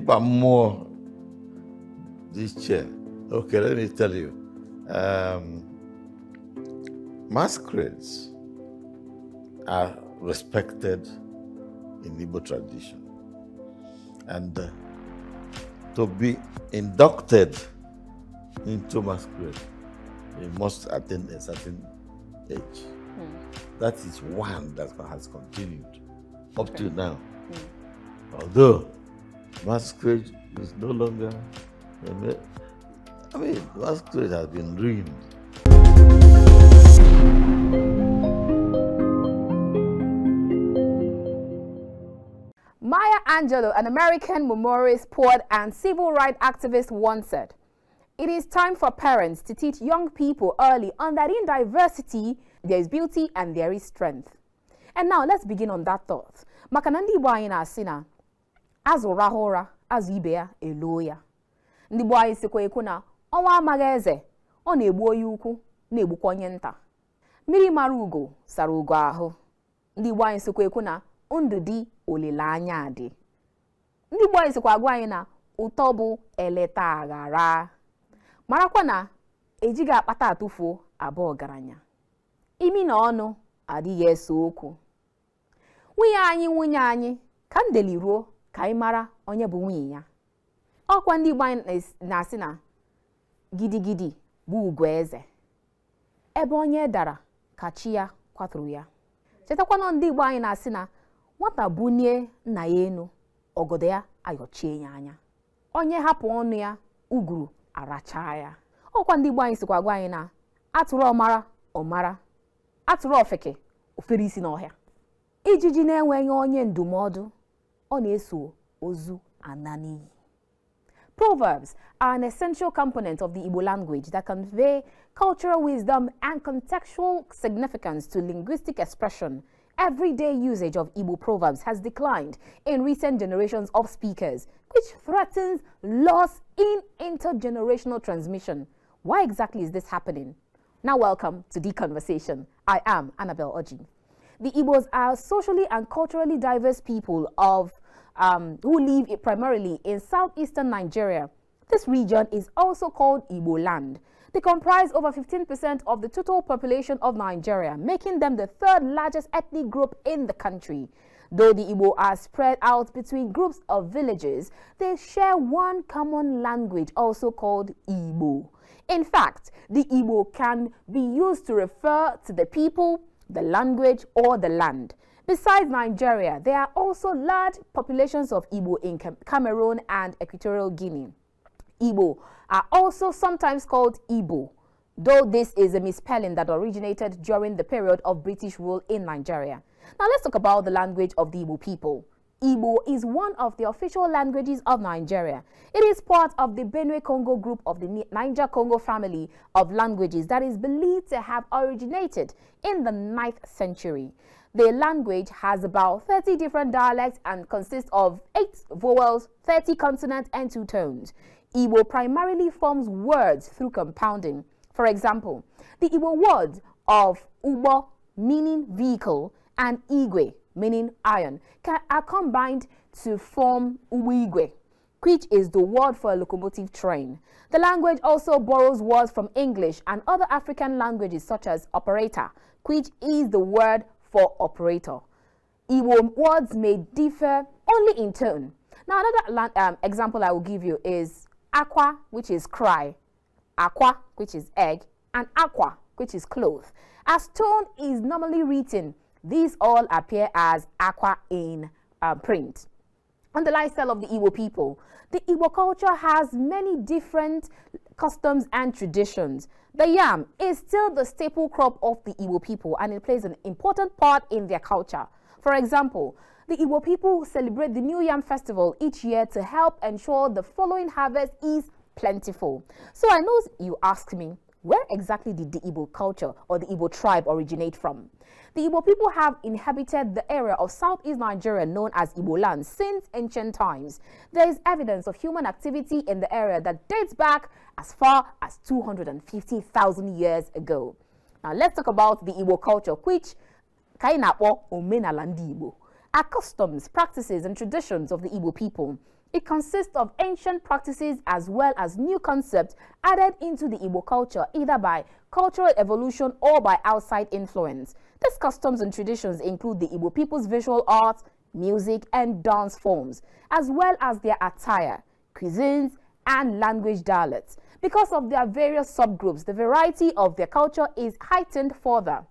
Igba more this chair. Okay, let me tell you. Masquerades are respected in Igbo tradition. And to be inducted into masquerade, you must attain a certain age. That is one that has continued up to now. Although masquerade is no longer, masquerade has been ruined. Maya Angelou, an American memorist, poet, and civil rights activist, once said, "It is time for parents to teach young people early on that in diversity, there is beauty and there is strength." And now let's begin on that thought. Maka na ndị Igbo anyị na-asị na azụ rahụ ụra, azụ ibe ya eloo ya. Ndị Igbo anyị sikwa ekwu na ọnwa amaghị eze, ọ na-egbu onye ukwu, na-egbukwa onye nta. Mmiri mara ugo sara ugo ahụ. Ndị Igbo anyị sikwa ekwu na ndụ dị olileanya adị. Ndị Igbo anyị sikwa agwa anyị na ụtọ bụ eleta aghara. Marakwa na ejighị akpata atụfuo abụọ ọgaranya. Imi na ọnụ adịghị eso okwu. Nwunye anyị ka ndeli ruo ka anyị mara onye bụ nwunye ya. Ọkwa ndị Igbo anyị na-asị na gidigidi bụ ugo eze. Ebe onye dara ka chi ya kwaturu ya. Chetakwana ndị Igbo anyị na-asị na nwata bunie nna ya enu, ọgọdọ ya ayọchie ya anya. Onye hapụ ọnụ ya, uguru arachaa ya. Ọkwa ndị Igbo anyị sikwa gwa anyị na atụrụ ọmara, atụrụ ofeke ofere isi n'ọhịa. Ijiji na-enweghị onye ndụmọdụ, ọ na-eso ozu ana n'iyi. Proverbs are an essential component of the Igbo language that convey cultural wisdom and contextual significance to linguistic expression. Everyday usage of Igbo proverbs has declined in recent generations of speakers, which threatens loss in intergenerational transmission. Why exactly is this happening? Now welcome to The Conversation. I am Annabelle Oji. The Igbos are socially and culturally diverse people who live primarily in southeastern Nigeria. This region is also called Igbo land. They comprise over 15% of the total population of Nigeria, making them the third largest ethnic group in the country. Though the Igbo are spread out between groups of villages, they share one common language, also called Igbo. In fact, the Igbo can be used to refer to the people, the language, or the land. Besides Nigeria, there are also large populations of Igbo in Cameroon and Equatorial Guinea. Igbo are also sometimes called Igbo, though this is a misspelling that originated during the period of British rule in Nigeria. Now let's talk about the language of the Igbo people. Igbo is one of the official languages of Nigeria. It is part of the Benue-Congo group of the Niger-Congo family of languages that is believed to have originated in the 9th century. The language has about 30 different dialects and consists of 8 vowels, 30 consonants, and 2 tones. Igbo primarily forms words through compounding. For example, the Igbo words of Ubo, meaning vehicle, and Igwe, meaning iron, are combined to form Uigwe, which is the word for a locomotive train. The language also borrows words from English and other African languages such as operator, which is the word for operator. Igbo words may differ only in tone. Now another example I will give you is aqua, which is cry, aqua, which is egg, and aqua, which is cloth. As tone is normally written, these all appear as aqua in print. On the lifestyle of the Igbo people, the Igbo culture has many different customs and traditions. The yam is still the staple crop of the Igbo people, and it plays an important part in their culture. For example, the Igbo people celebrate the New Yam Festival each year to help ensure the following harvest is plentiful. So I know you ask me, where exactly did the Igbo culture or the Igbo tribe originate from? The Igbo people have inhabited the area of southeast Nigeria known as Igbo land since ancient times. There is evidence of human activity in the area that dates back as far as 250,000 years ago. Now let's talk about the Igbo culture, which kainakpo omenala ndị Igbo are customs, practices, and traditions of the Igbo people. It consists of ancient practices as well as new concepts added into the Igbo culture, either by cultural evolution or by outside influence. These customs and traditions include the Igbo people's visual art, music, and dance forms, as well as their attire, cuisines, and language dialects. Because of their various subgroups, the variety of their culture is heightened further.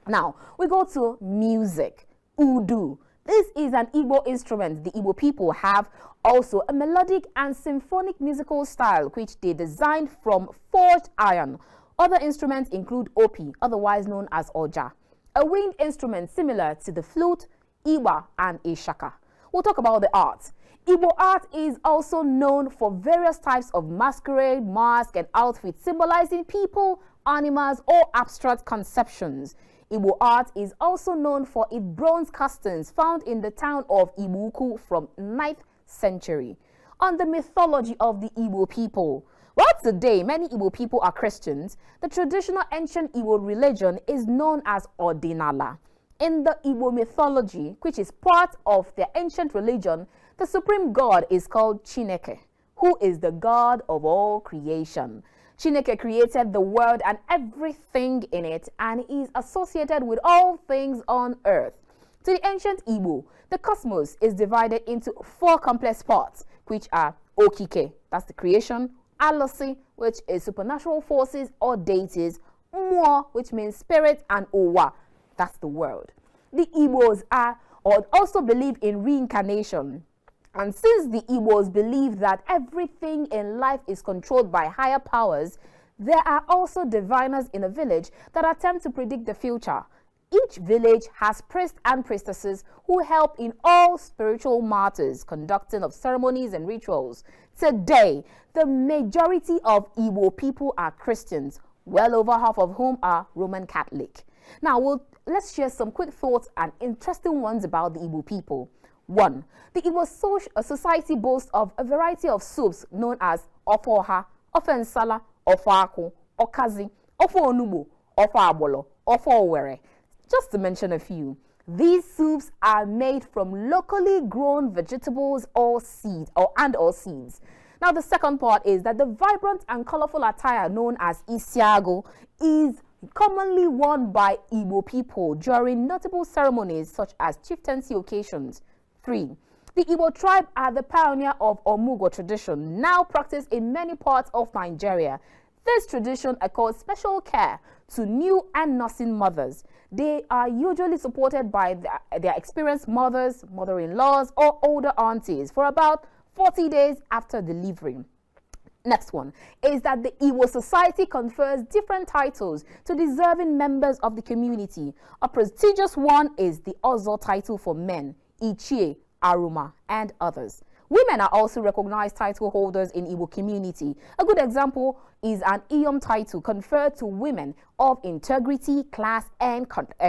Now, we go to music. Udu. This is an Igbo instrument the Igbo people have, also a melodic and symphonic musical style which they designed from forged iron. Other instruments include opi, otherwise known as oja, a wind instrument similar to the flute, iwa, and ishaka. We'll talk about the art. Igbo art is also known for various types of masquerade, mask, and outfits symbolizing people, animals, or abstract conceptions. Igbo art is also known for its bronze castings found in the town of Ibuku from 9th century. On the mythology of the Igbo people. While today many Igbo people are Christians, the traditional ancient Igbo religion is known as Ordinala. In the Igbo mythology, which is part of their ancient religion, the supreme god is called Chineke, who is the god of all creation. Chineke created the world and everything in it and is associated with all things on earth. To the ancient Igbo, the cosmos is divided into 4 complex parts, which are Okike, that's the creation, Alosi, which is supernatural forces or deities, Mmụọ, which means spirit, and Ụwa, that's the world. The Igbos also believe in reincarnation. And since the Igbos believe that everything in life is controlled by higher powers, there are also diviners in a village that attempt to predict the future. Each village has priests and priestesses who help in all spiritual matters, conducting of ceremonies and rituals. Today, the majority of Igbo people are Christians, well over half of whom are Roman Catholic. Now, let's share some quick thoughts and interesting ones about the Igbo people. 1. The Igbo society boasts of a variety of soups known as Ofoha, Ofensala, Ofaku, Okazi, Ofo Onugbo, Ofo Abolo, Ofo Owere, just to mention a few. These soups are made from locally grown vegetables or seeds. Now, the second part is that the vibrant and colorful attire known as Isiago is commonly worn by Igbo people during notable ceremonies such as chieftaincy occasions. 3. The Igbo tribe are the pioneer of Omugo tradition, now practiced in many parts of Nigeria. This tradition accords special care to new and nursing mothers. They are usually supported by their experienced mothers, mother-in-laws, or older aunties for about 40 days after delivery. Next one is that the Igbo society confers different titles to deserving members of the community. A prestigious one is the Ozo title for men, Ichie, Aruma, and others. Women are also recognized title holders in Igbo community. A good example is an Iyom title conferred to women of integrity, class, and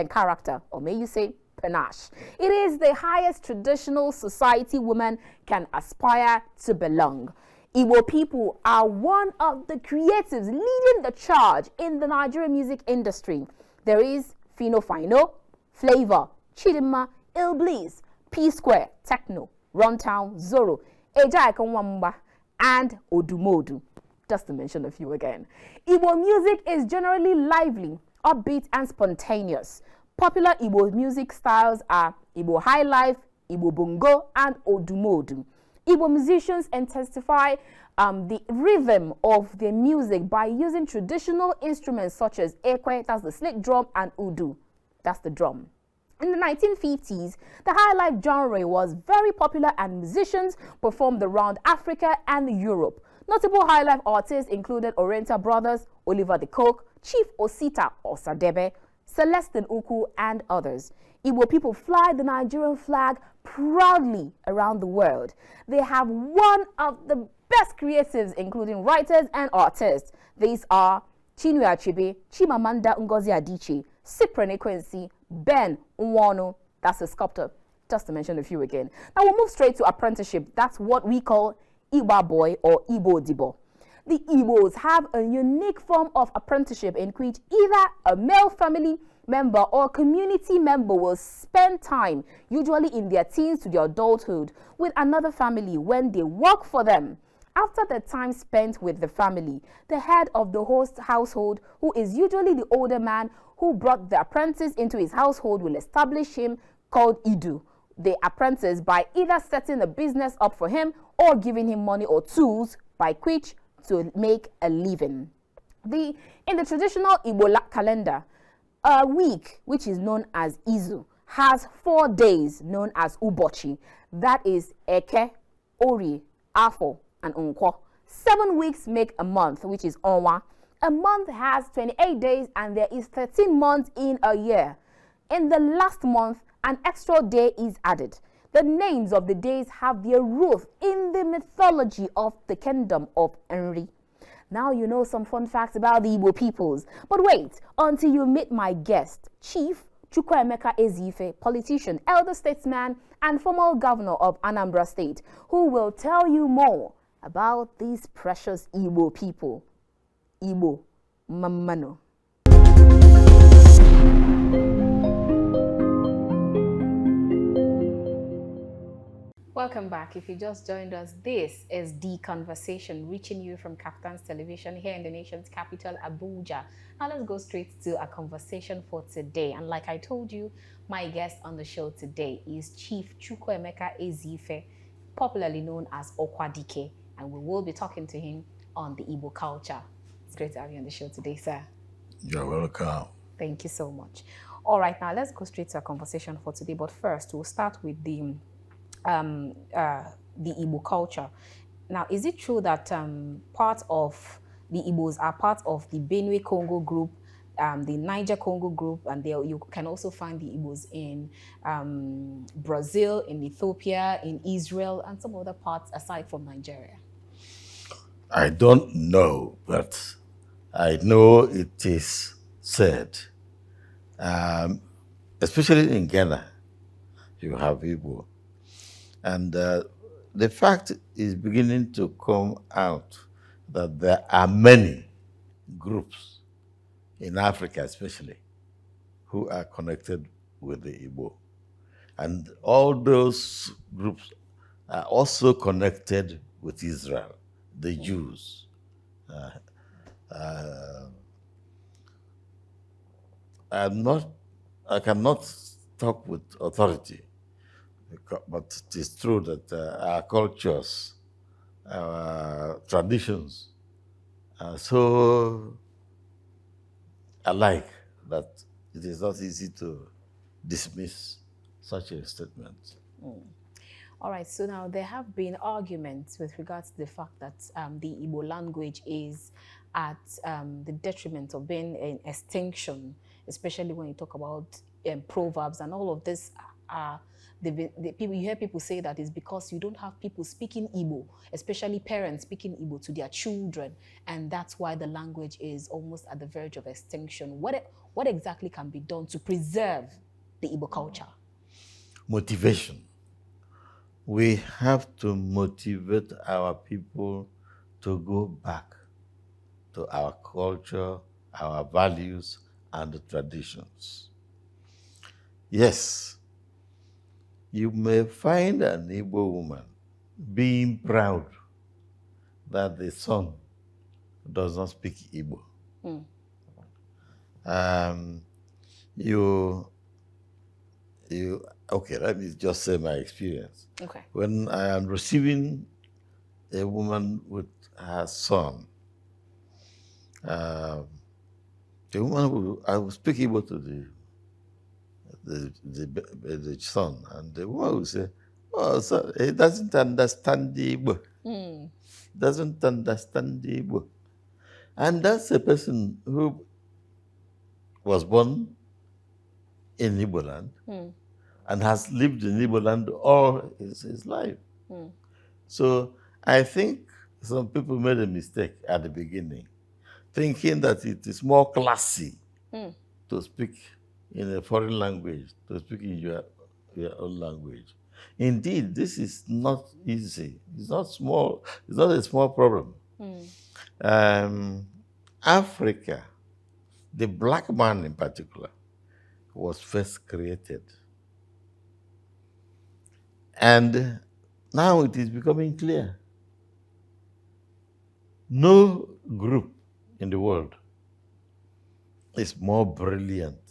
character, or may you say panache. It is the highest traditional society women can aspire to belong. Igbo people are one of the creatives leading the charge in the Nigerian music industry. There is Fino Fino, Flavor, Chidinma, Ilbliss, P-Square, Techno, Runtown, Zoro, Eja Ekonwamba, and Odumodu, just to mention a few again. Igbo music is generally lively, upbeat, and spontaneous. Popular Igbo music styles are Igbo High Life, Igbo Bongo, and Odumodu. Igbo musicians intensify the rhythm of their music by using traditional instruments such as ekwe, that's the slick drum, and udu, that's the drum. In the 1950s, the high life genre was very popular and musicians performed around Africa and Europe. Notable high life artists included Oriental Brothers, Oliver the Coke, Chief Osita Osadebe, Celestine Uku, and others. Igbo people fly the Nigerian flag proudly around the world. They have one of the best creatives, including writers and artists. These are Chinua Achebe, Chimamanda Ngozi Adichie, Cyprian Ekwensi, Ben Nwonu, that's a sculptor, just to mention a few again. Now we'll move straight to apprenticeship. That's what we call Igba Boi or Igbo Dibo. The Igbos have a unique form of apprenticeship in which either a male family member or community member will spend time, usually in their teens to their adulthood, with another family when they work for them. After the time spent with the family, the head of the host household, who is usually the older man who brought the apprentice into his household, will establish him, called Idu, the apprentice, by either setting a business up for him or giving him money or tools by which to make a living. In the traditional Igbo calendar, a week, which is known as Izu, has 4 days known as Ubochi. That is Eke, Orie, Afor, and Nkwo. 7 weeks make a month, which is Onwa. A month has 28 days and there is 13 months in a year. In the last month, an extra day is added. The names of the days have their root in the mythology of the kingdom of Nri. Now you know some fun facts about the Igbo peoples. But wait until you meet my guest, Chief Chukwuemeka Ezife, politician, elder statesman, and former governor of Anambra State, who will tell you more about these precious Igbo people. Igbo Mamano. Welcome back. If you just joined us, this is The Conversation, reaching you from Captain's Television here in the nation's capital, Abuja. Now let's go straight to our conversation for today. And like I told you, my guest on the show today is Chief Chukwuemeka Ezife, popularly known as Okwadike, and we will be talking to him on the Igbo culture. It's great to have you on the show today, sir. You're welcome. Thank you so much. All right, now let's go straight to our conversation for today. But first, we'll start with the Igbo culture. Now, is it true that part of the Igbos are part of the Benue Congo group, the Niger Congo group, and there you can also find the Igbos in Brazil, in Ethiopia, in Israel, and some other parts aside from Nigeria? I don't know, but I know it is said, especially in Ghana, you have Igbo. And the fact is beginning to come out that there are many groups in Africa especially who are connected with the Igbo. And all those groups are also connected with Israel, the Jews. I cannot talk with authority, but it is true that our cultures, our traditions are so alike that it is not easy to dismiss such a statement. All right, so now there have been arguments with regards to the fact that the Igbo language is at the detriment of being in extinction, especially when you talk about Proverbs and all of this. The people, you hear people say that it's because you don't have people speaking Igbo, especially parents speaking Igbo to their children, and that's why the language is almost at the verge of extinction. What exactly can be done to preserve the Igbo culture? Motivation. We have to motivate our people to go back to our culture, our values, and the traditions. Yes, you may find an Igbo woman being proud that the son does not speak Igbo. Okay, let me just say my experience. Okay. When I am receiving a woman with her son, the woman I will speak Igbo to the son, and the woman will say, "Oh, so he doesn't understand the Igbo. Doesn't understand the Igbo." And that's a person who was born in Igbo land and has lived in Igbo land all his life. So I think some people made a mistake at the beginning, thinking that it is more classy to speak in a foreign language, to speak in your own language. Indeed, this is not easy. It's not small. It's not a small problem. Africa, the black man in particular, was first created. And now it is becoming clear. No group in the world is more brilliant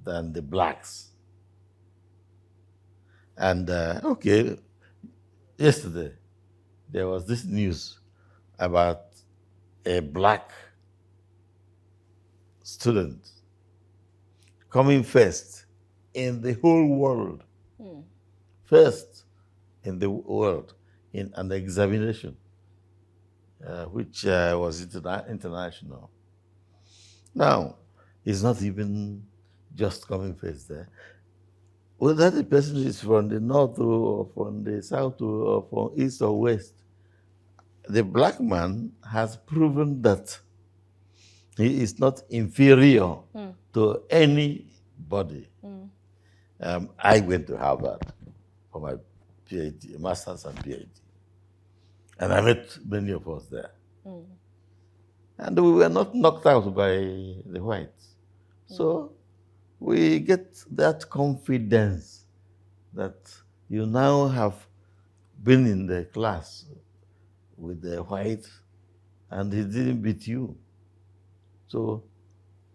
than the blacks. And okay, yesterday there was this news about a black student coming first in the whole world. First in the world in an examination, which was international. Now, it's not even just coming first there. Whether the person is from the north or from the south or from east or west, the black man has proven that he is not inferior to anybody. I went to Harvard for my PhD, master's and PhD. And I met many of us there. And we were not knocked out by the whites. So we get that confidence that you now have been in the class with the white and he didn't beat you. So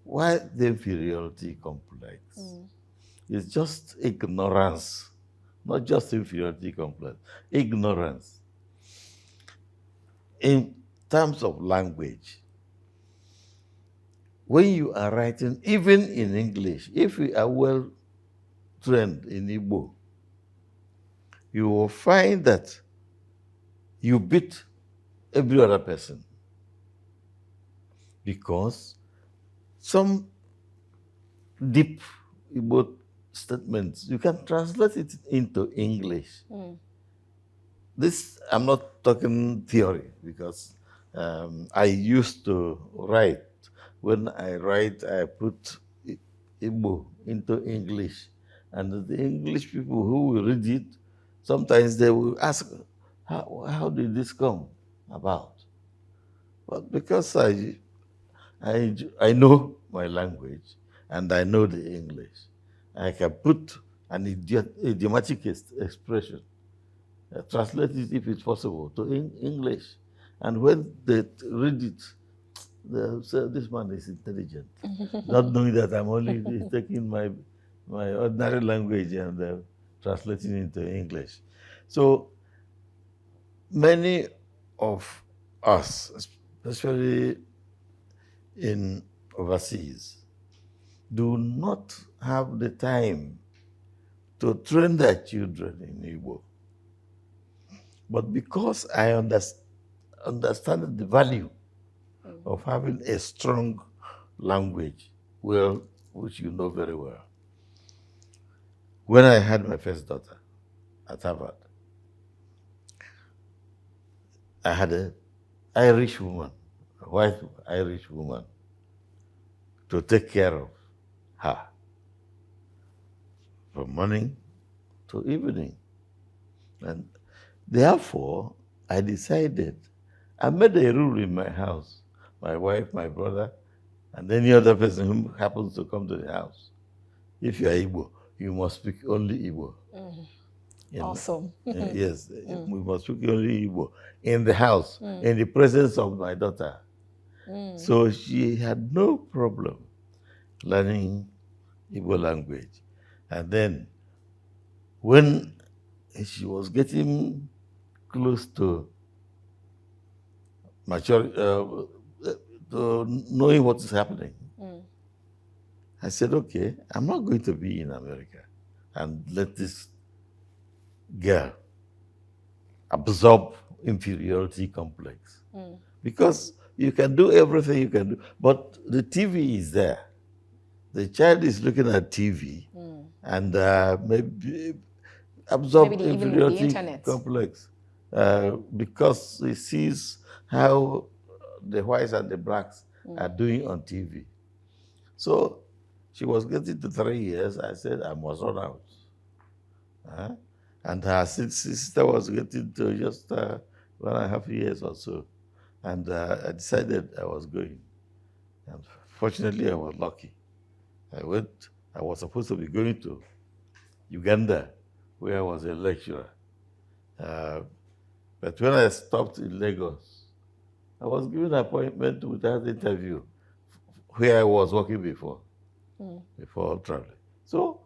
why the inferiority complex? It's just ignorance, not just inferiority complex, ignorance. In terms of language, when you are writing, even in English, if you are well trained in Igbo, you will find that you beat every other person because some deep Igbo statements, you can translate it into English. This, I'm not talking theory because I used to write. When I write, I put Igbo into English. And the English people who will read it, sometimes they will ask, how did this come about? But because I know my language and I know the English, I can put an idiomatic expression, translate it if it's possible to English. And when they read it, they say, this man is intelligent, not knowing that I'm only taking my ordinary language and translating it into English. So many of us, especially in overseas, do not have the time to train their children in Igbo. But because I understand the value of having a strong language, well, which you know very well. When I had my first daughter at Harvard, I had an Irish woman, a white Irish woman, to take care of her from morning to evening. And therefore, I decided, I made a rule in my house, my wife, my brother, and any other person who happens to come to the house. If you are Igbo, you must speak only Igbo. Awesome. Yes, we must speak only Igbo in the house, in the presence of my daughter. So she had no problem learning Igbo language. And then when she was getting close to to knowing what is happening, I said, okay, I'm not going to be in America and let this girl absorb inferiority complex. Because you can do everything you can do, but the TV is there. The child is looking at TV and maybe absorb Maybe inferiority the internet. complex because he sees how the whites and the blacks are doing on TV. So she was getting to 3 years. I said, I must run out. And her sister was getting to just 1.5 years or so. And I decided I was going. And fortunately, I was lucky. I was supposed to be going to Uganda, where I was a lecturer. But when I stopped in Lagos, I was given an appointment without interview where I was working before traveling. So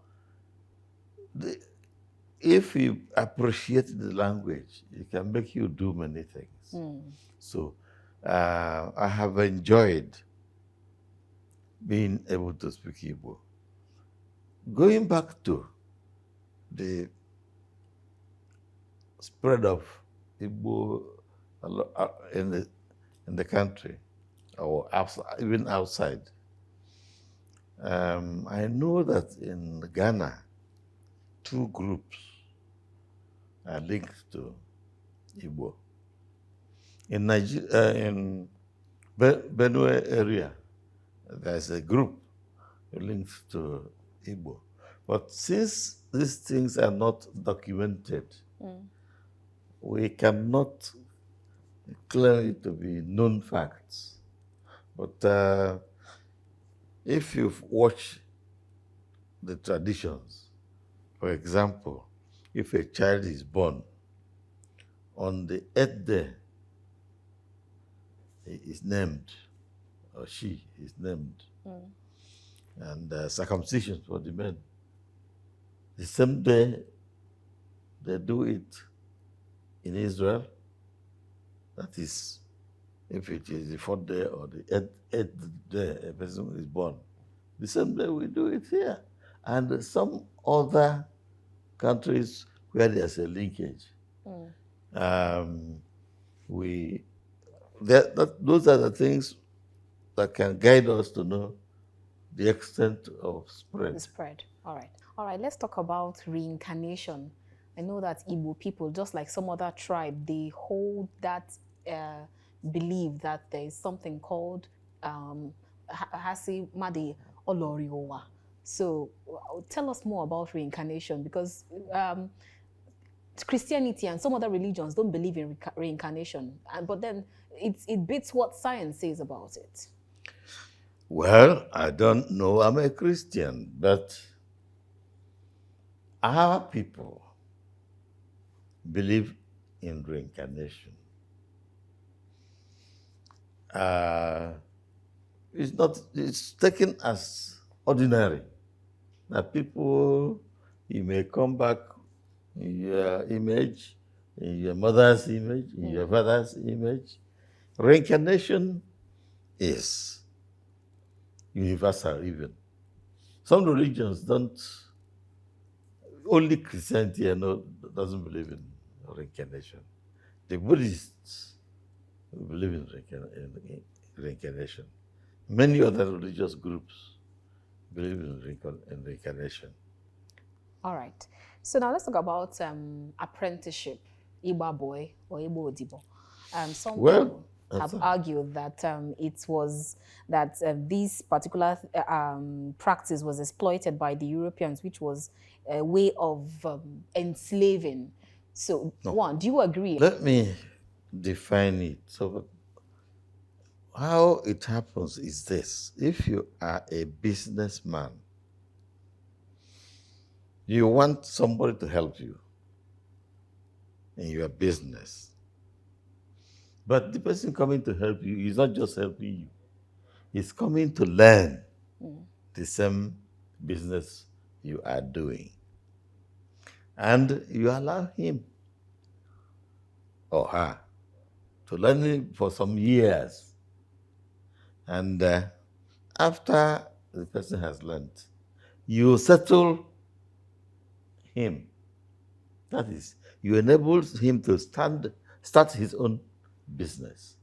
if you appreciate the language, it can make you do many things. So I have enjoyed being able to speak Igbo. Going back to the spread of Igbo in the country, or even outside, I know that in Ghana, 2 groups are linked to Igbo. In Nigeria, in Benue area, there's a group linked to Igbo. But since these things are not documented, we cannot claim it to be known facts. But if you've watched the traditions, for example, if a child is born, on the 8th day, he is named, or she is named, and circumcision for the men. The same day, they do it in Israel. That is, if it is the 4th day or the 8th day a person is born. The same day we do it here. And some other countries where there's a linkage, those are the things that can guide us to know the extent of spread. The spread. All right. All right, let's talk about reincarnation. I know that Igbo people, just like some other tribe, they hold that belief that there is something called Hasi Madi Oloriowa. So tell us more about reincarnation, because Christianity and some other religions don't believe in reincarnation, but then it beats what science says about it. Well, I don't know. I'm a Christian, but our people believe in reincarnation. It's taken as ordinary that people, you may come back in your image, in your mother's image, in your father's image. Reincarnation is universal even. Some religions don't, only Christianity doesn't believe in reincarnation. The Buddhists believe in reincarnation. Many other religious groups believe in reincarnation. All right. So now let's talk about apprenticeship, Igba Boi or Igbo Odibo. Some people have argued that it was that this particular practice was exploited by the Europeans, which was a way of enslaving. So, one, do you agree? Let me define it. So, how it happens is this: if you are a businessman, you want somebody to help you in your business. But the person coming to help you is not just helping you. He's coming to learn the same business you are doing. And you allow him or her to learn it for some years. And after the person has learned, you settle him. That is, you enable him to start his own business.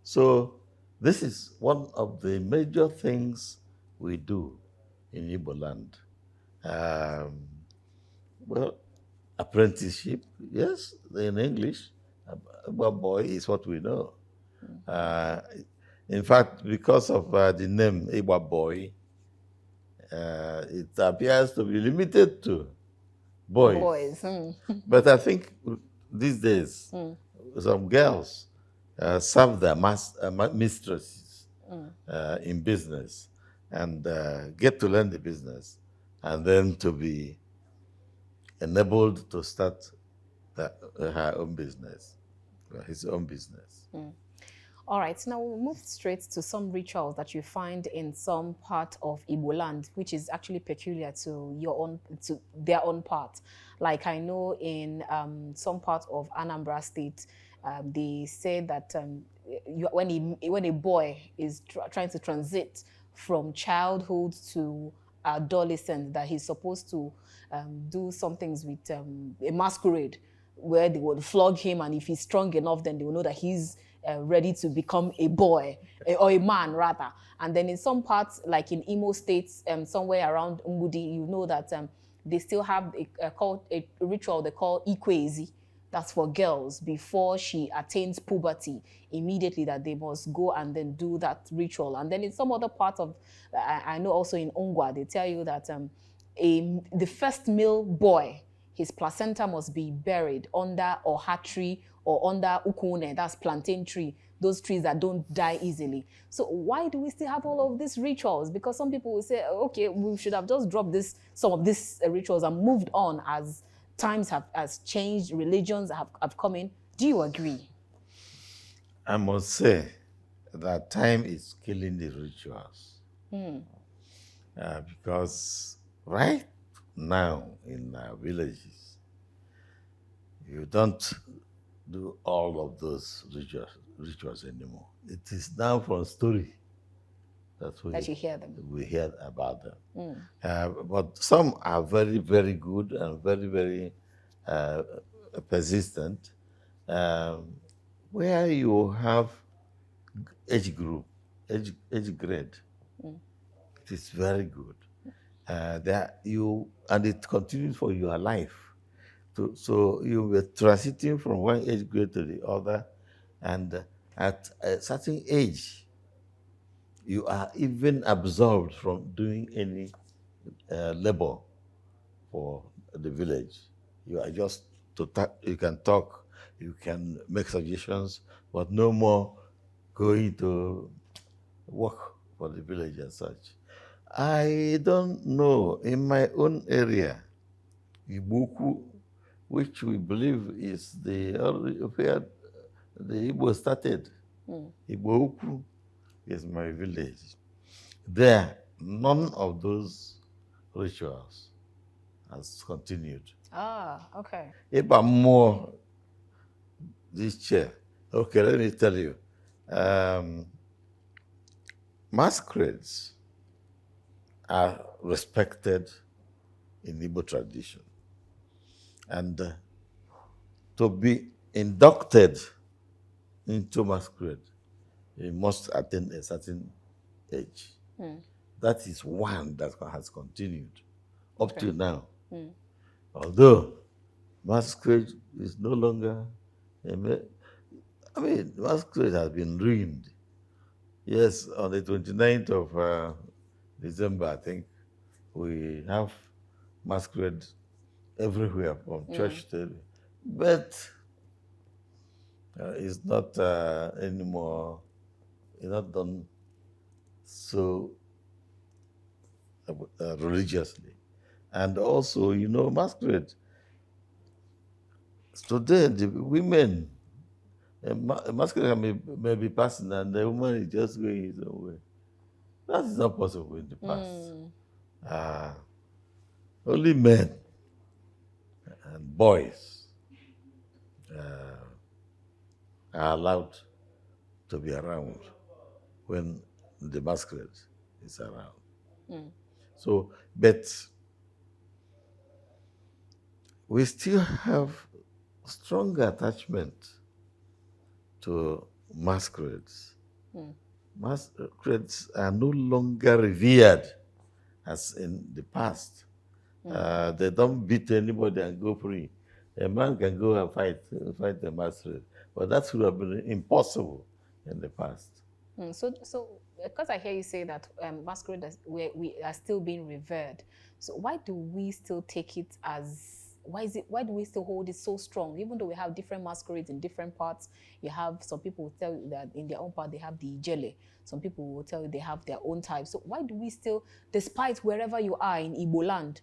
So this is one of the major things we do in Igbo land. Well, apprenticeship, yes, in English, Igba Boi is what we know. In fact, because of the name Igba Boi, it appears to be limited to boys. But I think these days, some girls serve their mistresses in business. and get to learn the business, and then to be enabled to start her own business, his own business. All right, so now we'll move straight to some rituals that you find in some part of Igbo land, which is actually peculiar to their own part. Like I know in some part of Anambra State, they say that when a boy is trying to transit from childhood to adolescent, that he's supposed to do some things with a masquerade where they would flog him, and if he's strong enough, then they will know that he's ready to become a boy, or a man rather. And then in some parts, like in Imo states, somewhere around Ngudi, you know that they still have a ritual they call Ikwezi. That's for girls before she attains puberty. Immediately, that they must go and then do that ritual. And then in some other parts of, I know also in Ongwa, they tell you that the first male boy, his placenta must be buried under oha tree or under ukune, that's plantain tree, those trees that don't die easily. So why do we still have all of these rituals? Because some people will say, okay, we should have just dropped some of these rituals and moved on as times has changed, religions have come in. Do you agree? I must say that time is killing the rituals. Because right now in our villages, you don't do all of those rituals anymore. It is now from story that you hear them. We hear about them. But some are very, very good and very, very persistent, where you have age group, age grade. It is very good. And it continues for your life. So you were transiting from one age grade to the other, and at a certain age, you are even absolved from doing any labor for the village. You are just you can talk, you can make suggestions, but no more going to work for the village as such. I don't know, in my own area, Ibuku, which we believe is where the Igbo started. Ibuku is my village. There, none of those rituals has continued. Ah, okay. If I'm more this chair, okay, let me tell you. Masquerades are respected in Igbo tradition. And to be inducted into masquerade, you must attain a certain age. That is one that has continued up to now. Although masquerade is no longer, masquerade has been ruined. Yes, on the 29th of December, I think, we have masquerade everywhere from church to, but it's not anymore, it's not done so religiously. And also, masquerade, today the women, a masquerade may be passing and the woman is just going his own way. That is not possible in the past. Only men and boys are allowed to be around when the masquerade is around. So, but we still have strong attachment to masquerades. Masquerades are no longer revered as in the past. They don't beat anybody and go free. A man can go and fight the masquerade, but that would have been impossible in the past. So because I hear you say that masquerade we are still being revered, so why do we still take it as why do we still hold it so strong? Even though we have different masquerades in different parts, you have some people will tell you that in their own part they have the Ijele. Some people will tell you they have their own type. So why do we still, despite wherever you are in Igbo land,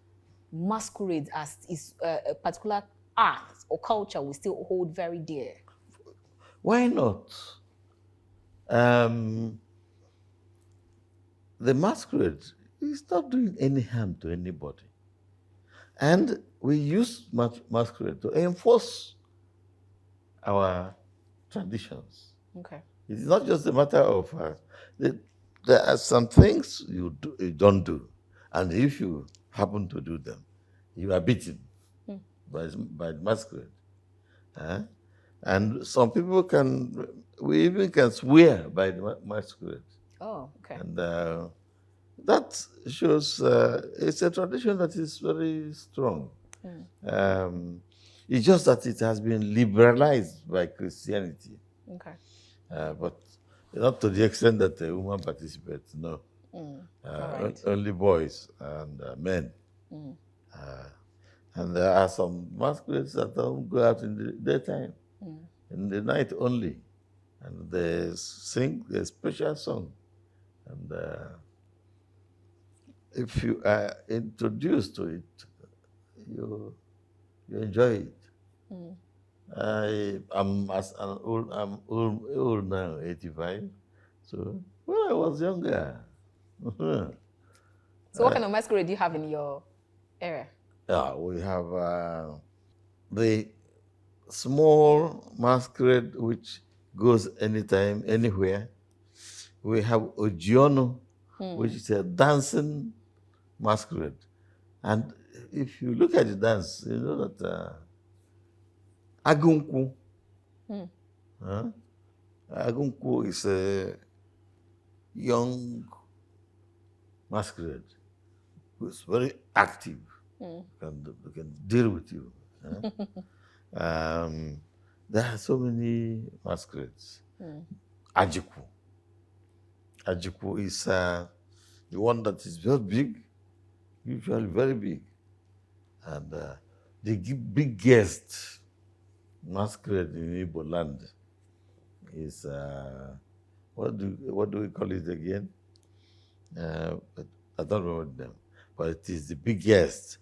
masquerades as is a particular art or culture we still hold very dear? Why not? The masquerade is not doing any harm to anybody. And we use masquerade to enforce our traditions. Okay. It's not just a matter of, there are some things you don't do. And if you happen to do them, you are beaten by the masquerade. And some people we even can swear by the masquerade. Oh, okay. And that shows it's a tradition that is very strong. It's just that it has been liberalized by Christianity. Okay. But not to the extent that a woman participates, no. Right. Only boys and men. And there are some masquerades that don't go out in the daytime, in the night only. And they sing a special song. And if you are introduced to it, you enjoy it. I'm old now, 85. So when I was younger. So what kind of masquerade do you have in your area? Yeah, we have the small masquerade which goes anytime, anywhere. We have Ojiono, which is a dancing masquerade. And if you look at the dance, you know that Agunku. Agunku is a young masquerade who's very active, can deal with you. There are so many masquerades. Ajiku. Ajiku is the one that is very big, usually very big. And the biggest masquerade in Igbo land is, what do we call it again? But I don't remember them. But it is the biggest.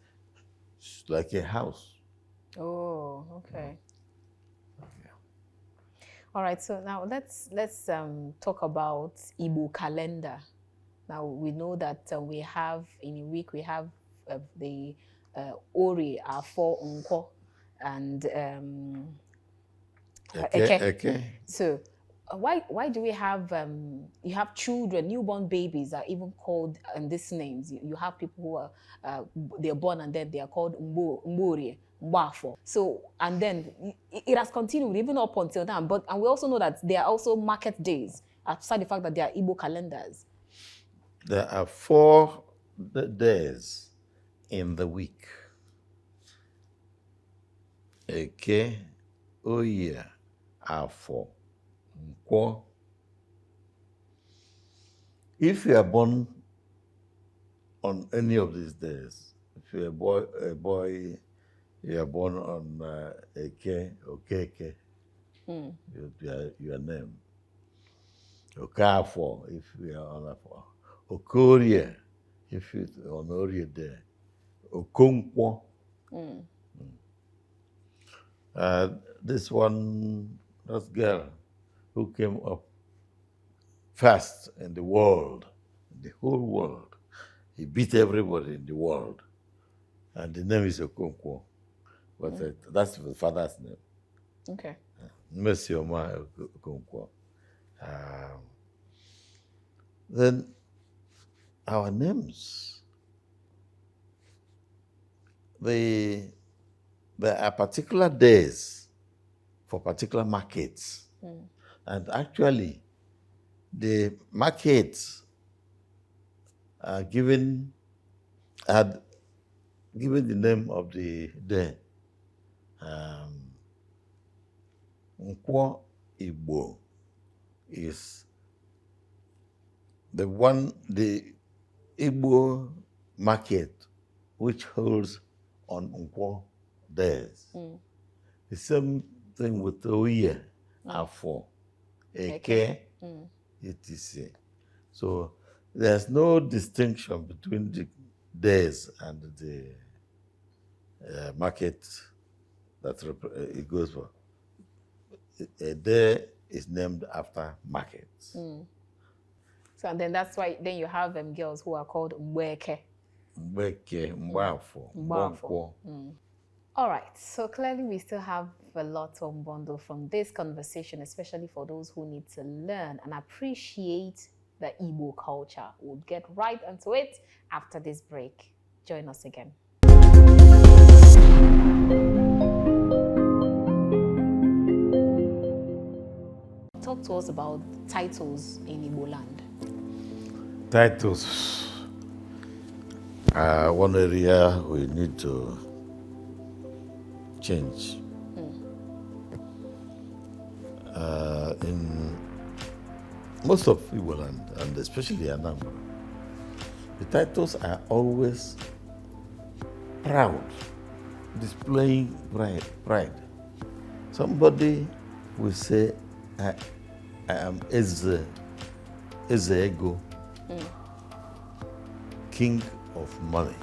It's like a house. Oh, okay. All right, so now let's talk about Igbo calendar. Now we know that we have in a week we have the Orie, Afor, Nkwo, and Eke. Okay. So why do we have you have children, newborn babies are even called these names. You have people who are they're born and then they are called Mborie, Mbafo. So and then it has continued even up until now. And we also know that there are also market days, aside the fact that there are Igbo calendars. There are 4 days in the week. Eke, Orie, Afor, Nkwo. If you are born on any of these days, if you're a boy, you are born on Eke, Okeke, your name. Okafor, if you are on Afor. Okorie, if you're on Orie there. Okonkwo. This girl who came up first in the world, the whole world. He beat everybody in the world. And the name is Okonkwo. But that's the father's name. Okay. Mesioma Okonkwo. Then our names, there are particular days for particular markets. And actually, the markets had given the name of the day. Nkwo Igbo is the Igbo market which holds on Nkwo days. The same thing with Orie, Afor, Eke, etc. So there's no distinction between the days and the market that it goes for. A day is named after markets. So and then that's why then you have girls who are called Mweke. Mbeke, Mbafo, Nkwo. All right, so clearly we still have a lot to unbundle from this conversation, especially for those who need to learn and appreciate the Igbo culture. We'll get right into it after this break. Join us again. Talk to us about titles in Igbo land. Titles are one area we need to change. In most of Igbo land, and especially Anambra, the titles are always proud, displaying pride. Somebody will say, I am Eze Ego, king of money.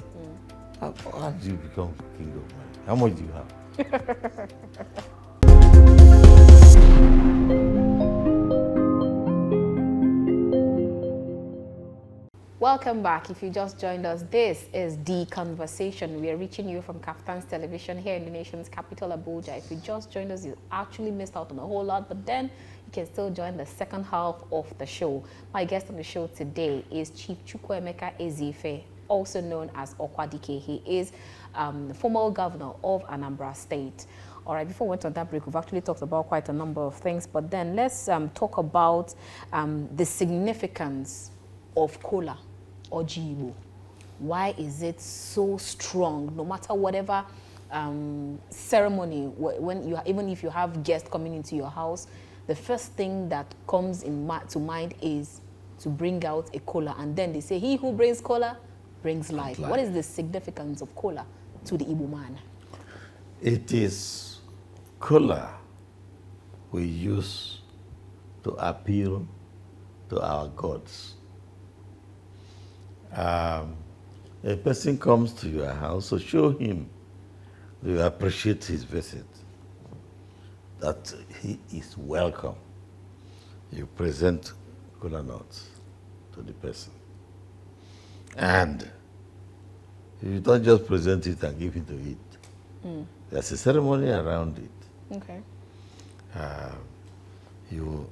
How do you become king of money? How much do you have? Welcome back. If you just joined us, this is The Conversation. We are reaching you from Kaftan's Television here in the nation's capital, Abuja. If you just joined us, you actually missed out on a whole lot, but then you can still join the second half of the show. My guest on the show today is Chief Chukwuemeka Ezife, also known as Okwadike. He is the former governor of Anambra State. All right, before we went on that break, we've actually talked about quite a number of things, but then let's talk about the significance of Kola or Igbo. Why is it so strong? No matter whatever ceremony, when you even if you have guests coming into your house, the first thing that comes to mind is to bring out a kola, and then they say, "He who brings kola brings life." What is the significance of kola to the Igbo man? It is kola we use to appeal to our gods. A person comes to your house, so show him you appreciate his visit, that he is welcome. You present Kolanuts to the person. And you don't just present it and give it to eat. There's a ceremony around it. Okay. You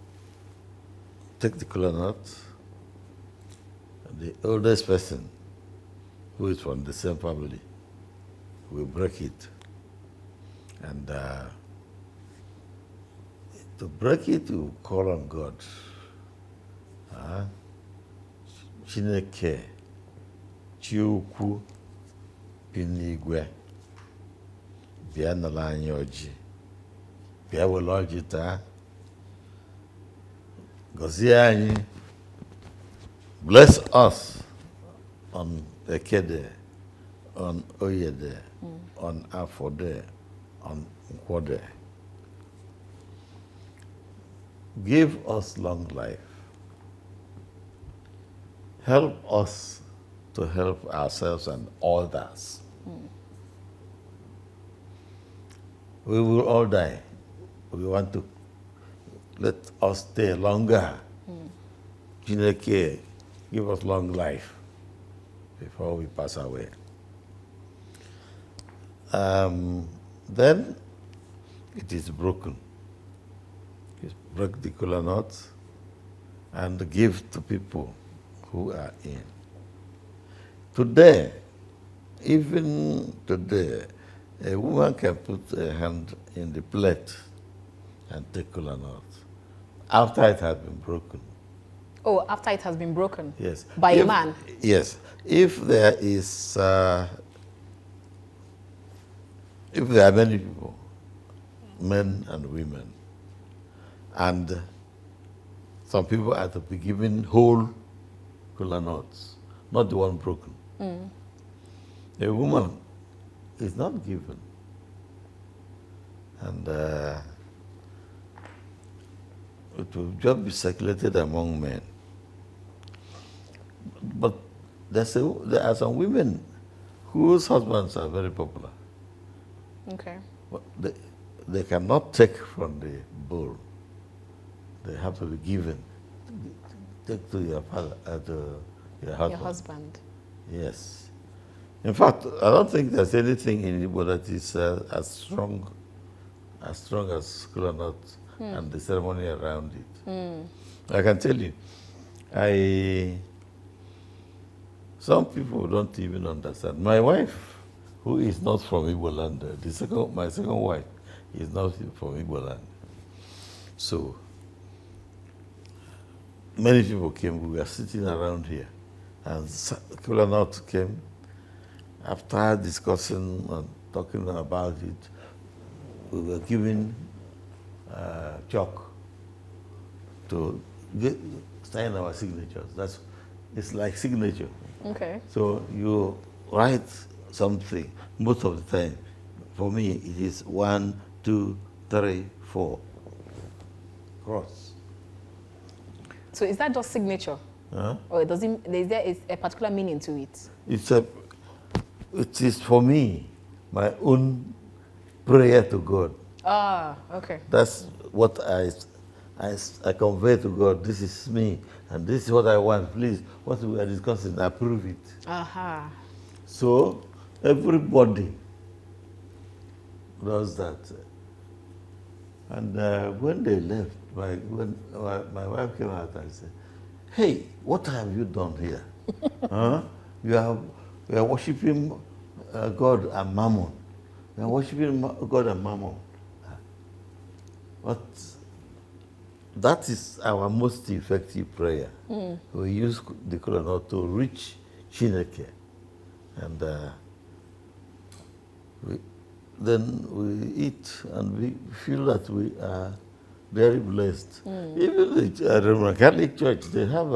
take the Kolanut, the oldest person who is from the same family will break it. And to break it, you call on God. Chineke, Chiukwu, Binigwe, bịa nala anyị ọjị, bịa were ọjị taa, gọzie anyị. Bless us on Ekede, on Orie, on Afor, on Nkwo. Give us long life. Help us to help ourselves and others. We will all die. We want to let us stay longer. Chineke, give us long life before we pass away. Then it is broken. You break the Kolanut and give to people who are in. Today, even today, a woman can put a hand in the plate and take Kolanut after it has been broken. Oh, after it has been broken? Yes. By a man? Yes. If there are many people, men and women, and some people are to be given whole Kolanuts, not the one broken. A woman is not given. and it will just be circulated among men. But there are some women whose husbands are very popular. Okay. But they cannot take from the bowl. They have to be given. Take to your father, to your husband. Your husband. Yes. In fact, I don't think there's anything in Igbo that is as strong as Kolanut and the ceremony around it. I can tell you, some people don't even understand. My wife, who is not from Igbo land, my second wife is not from Igbo land. So, many people came, we were sitting around here, and Kolanut came. After discussing and talking about it, we were given chalk to sign our signatures. It's like signature. Okay. So you write something most of the time. For me, it is 1, 2, 3, 4. Cross. So is that just signature? Huh? Or is there a particular meaning to it? It is for me, my own prayer to God. Ah, okay. That's what I convey to God. This is me, and this is what I want. Please, what we are discussing, approve it. Aha. So everybody does that. And when they left, when my wife came out and said, "Hey, what have you done here? Huh? You are worshiping God and Mammon. You are worshiping God and Mammon." But that is our most effective prayer. We use the Kolanut to reach Chineke, and then we eat and we feel that we are very blessed. Even the Roman Catholic Church, they have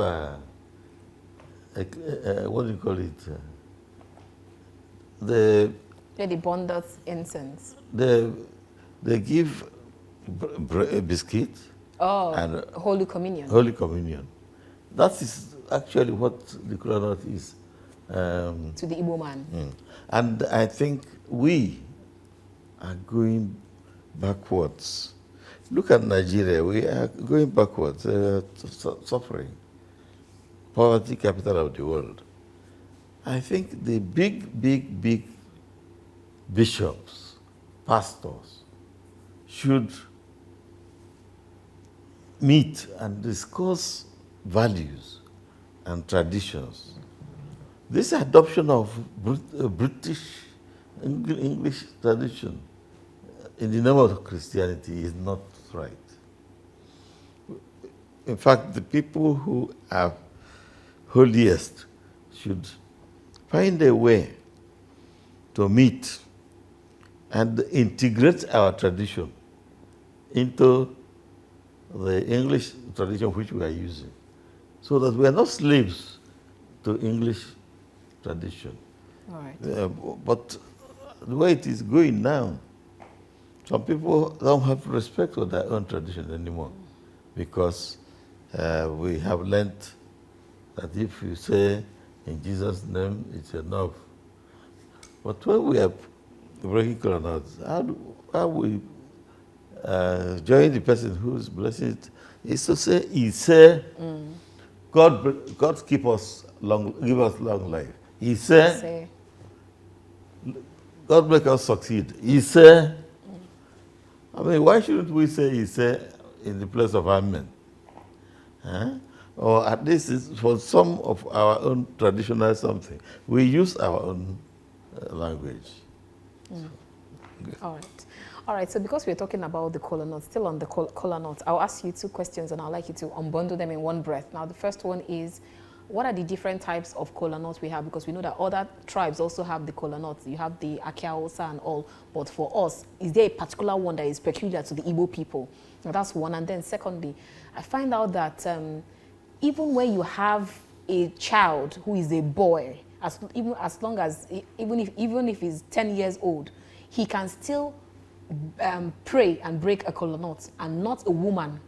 what do you call it? The bonded incense. They give a biscuit. Oh, and Holy Communion. Holy Communion. That is actually what the Kolanut is. To the Igbo man. And I think we are going backwards. Look at Nigeria. We are going backwards, suffering. Poverty capital of the world. I think the big bishops, pastors, should meet and discuss values and traditions. This adoption of British English tradition in the name of Christianity is not right. In fact, the people who are holiest should find a way to meet and integrate our tradition into the English tradition which we are using, so that we are not slaves to English tradition. All right. But the way it is going now, some people don't have respect for their own tradition anymore, because we have learned that if you say in Jesus' name, it's enough. But when we are breaking Kolanuts, how we join the person who's blessing it is to say, he say, God keep us give us long life. He say, God make us succeed. He say, I mean, why shouldn't we say he say in the place of amen? Huh? Or at least for some of our own traditional something, we use our own language. All right. All right, so because we're talking about the Kolanuts, still on the Kolanuts, I'll ask you two questions and I'd like you to unbundle them in one breath. Now, the first one is, what are the different types of Kolanuts we have? Because we know that other tribes also have the Kolanuts. You have the Akiaosa and all. But for us, is there a particular one that is peculiar to the Igbo people? Now, that's one. And then secondly, I find out that even when you have a child who is a boy, even if he's 10 years old, he can still pray and break a kolanut, and not a woman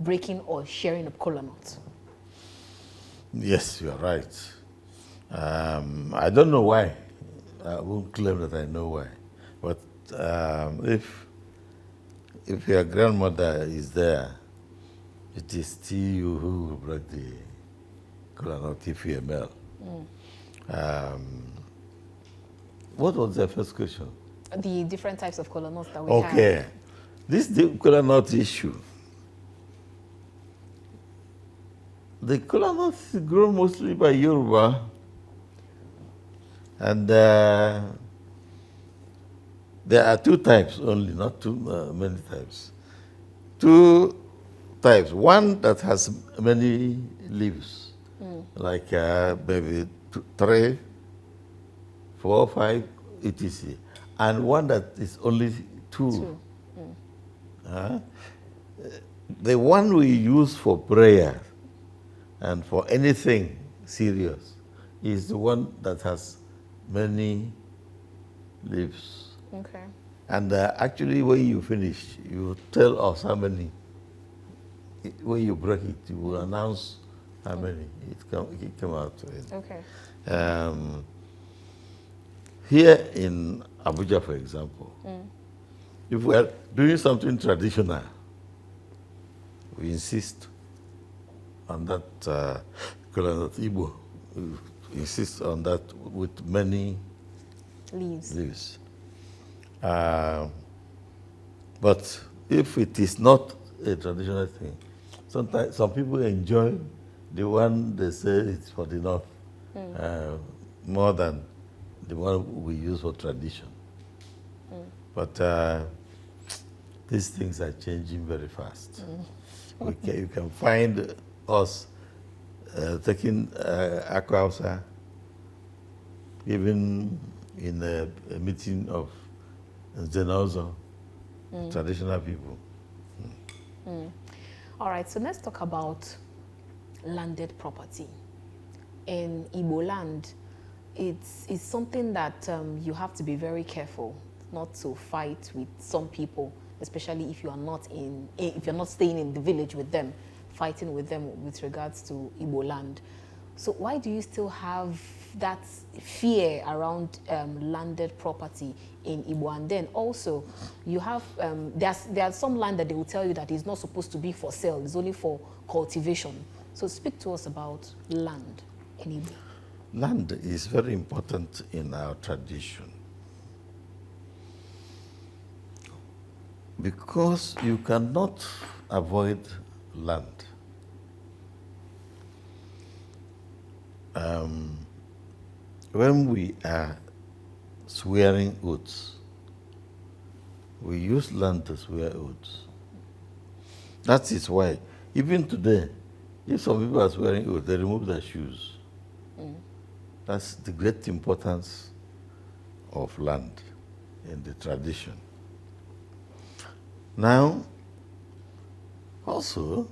breaking or sharing a kolanut? Yes, you are right. I don't know why. I won't claim that I know why. But if your grandmother is there, it is still you who will break the Kolanut if you're a male. What was the first question? The different types of kolanuts that we Okay. have. This Kolanut issue. The Kolanut is grown mostly by Yoruba. And there are two types only, not too many types. Two types. One that has many leaves, like maybe 3, 4, 5, etc. And one that is only 2. The one we use for prayer and for anything serious is the one that has many leaves. Okay. And actually, when you finish, you tell us how many. When you break it, you will announce how many it came out with. Okay. Here in Abuja, for example, if we are doing something traditional, we insist on that Kolanut Igbo. We insist on that with many leaves. But if it is not a traditional thing, sometimes some people enjoy the one they say it's for the north more than the one we use for tradition. But these things are changing very fast. You can find us taking Akwausa, even in a meeting of Zenozo, traditional people. All right, so let's talk about landed property. In Igbo land, it's something that you have to be very careful not to fight with some people, especially if you are not staying in the village with them, fighting with them with regards to Igbo land. So why do you still have that fear around landed property in Igbo? And then also, you have there's some land that they will tell you that is not supposed to be for sale; it's only for cultivation. So speak to us about land in Igbo. Land is very important in our tradition because you cannot avoid land. When we are swearing oaths, we use land to swear oaths. That is why, even today, if some people are swearing oaths, they remove their shoes. That's the great importance of land in the tradition. Now, also,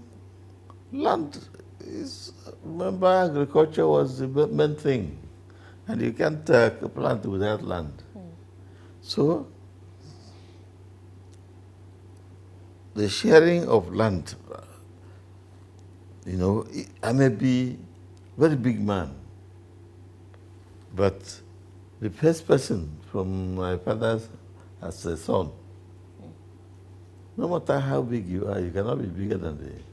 land is, remember, agriculture was the main thing, and you can't plant without land. So, the sharing of land, I may be a very big man, but the first person from my father's as a son, no matter how big you are, you cannot be bigger than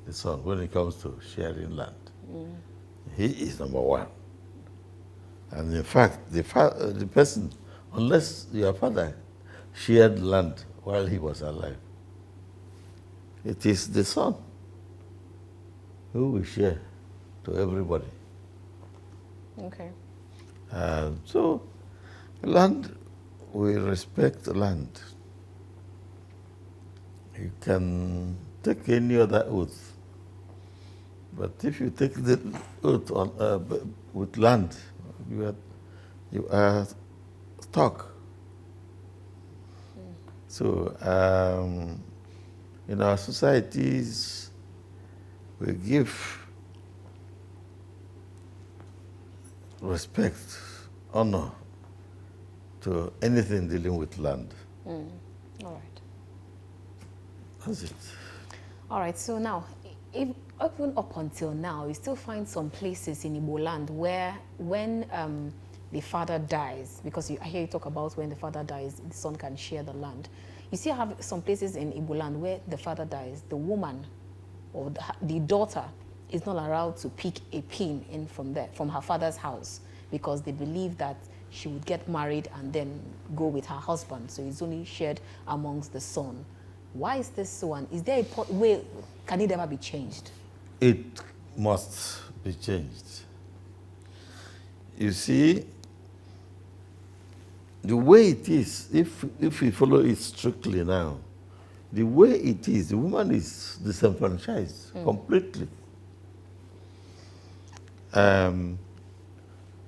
the son when it comes to sharing land. He is number one. And in fact, the person, unless your father shared land while he was alive, it is the son who will share to everybody. Okay. So, land, we respect land. You can take any other oath, but if you take the oath with land, you are stuck. So, in our societies, we give respect, honor to anything dealing with land. All right. That's it. All right, so now, if, even up until now, you still find some places in Igbo land where when the father dies, because I hear you talk about when the father dies, the son can share the land. You still have some places in Igbo land where the father dies, the woman or the daughter is not allowed to pick a pin in from there, from her father's house, because they believe that she would get married and then go with her husband. So it's only shared amongst the son. Why is this so? And is there a way, can it ever be changed? It must be changed. You see, the way it is, if we follow it strictly now, the way it is, the woman is disenfranchised completely.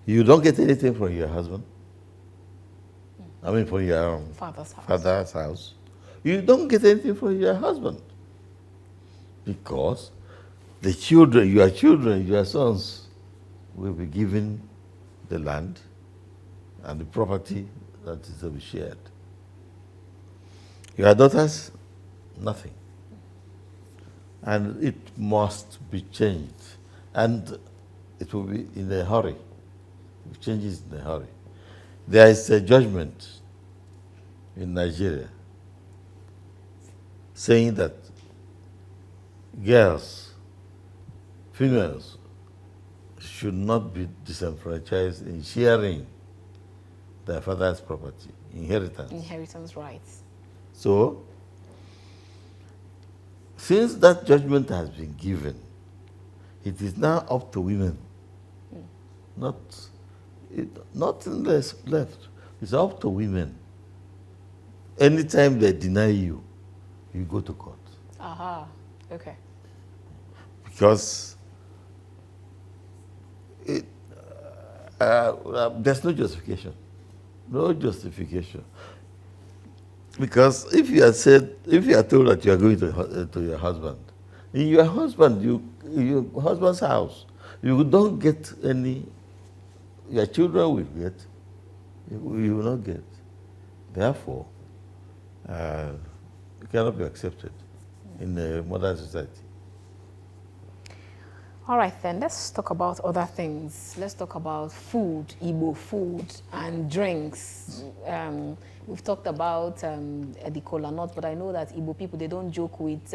You don't get anything from your husband. I mean, from your father's house. You don't get anything from your husband. Because the children, your sons, will be given the land and the property that is to be shared. Your daughters, nothing. And it must be changed. And it will be in a hurry. It changes in a hurry. There is a judgment in Nigeria saying that girls, females, should not be disenfranchised in sharing their father's property, inheritance. Inheritance rights. So, since that judgment has been given, it is now up to women. Nothing less left. It's up to women. Anytime they deny you, you go to court. Aha, okay. Because there's no justification. No justification. Because if you are told that you are going to your husband, in your husband's house, you don't get any. Your children will get. You will not get. Therefore, it cannot be accepted in a modern society. All right, then, let's talk about other things. Let's talk about food, Igbo food and drinks. We've talked about the Kolanut, but I know that Igbo people, they don't joke with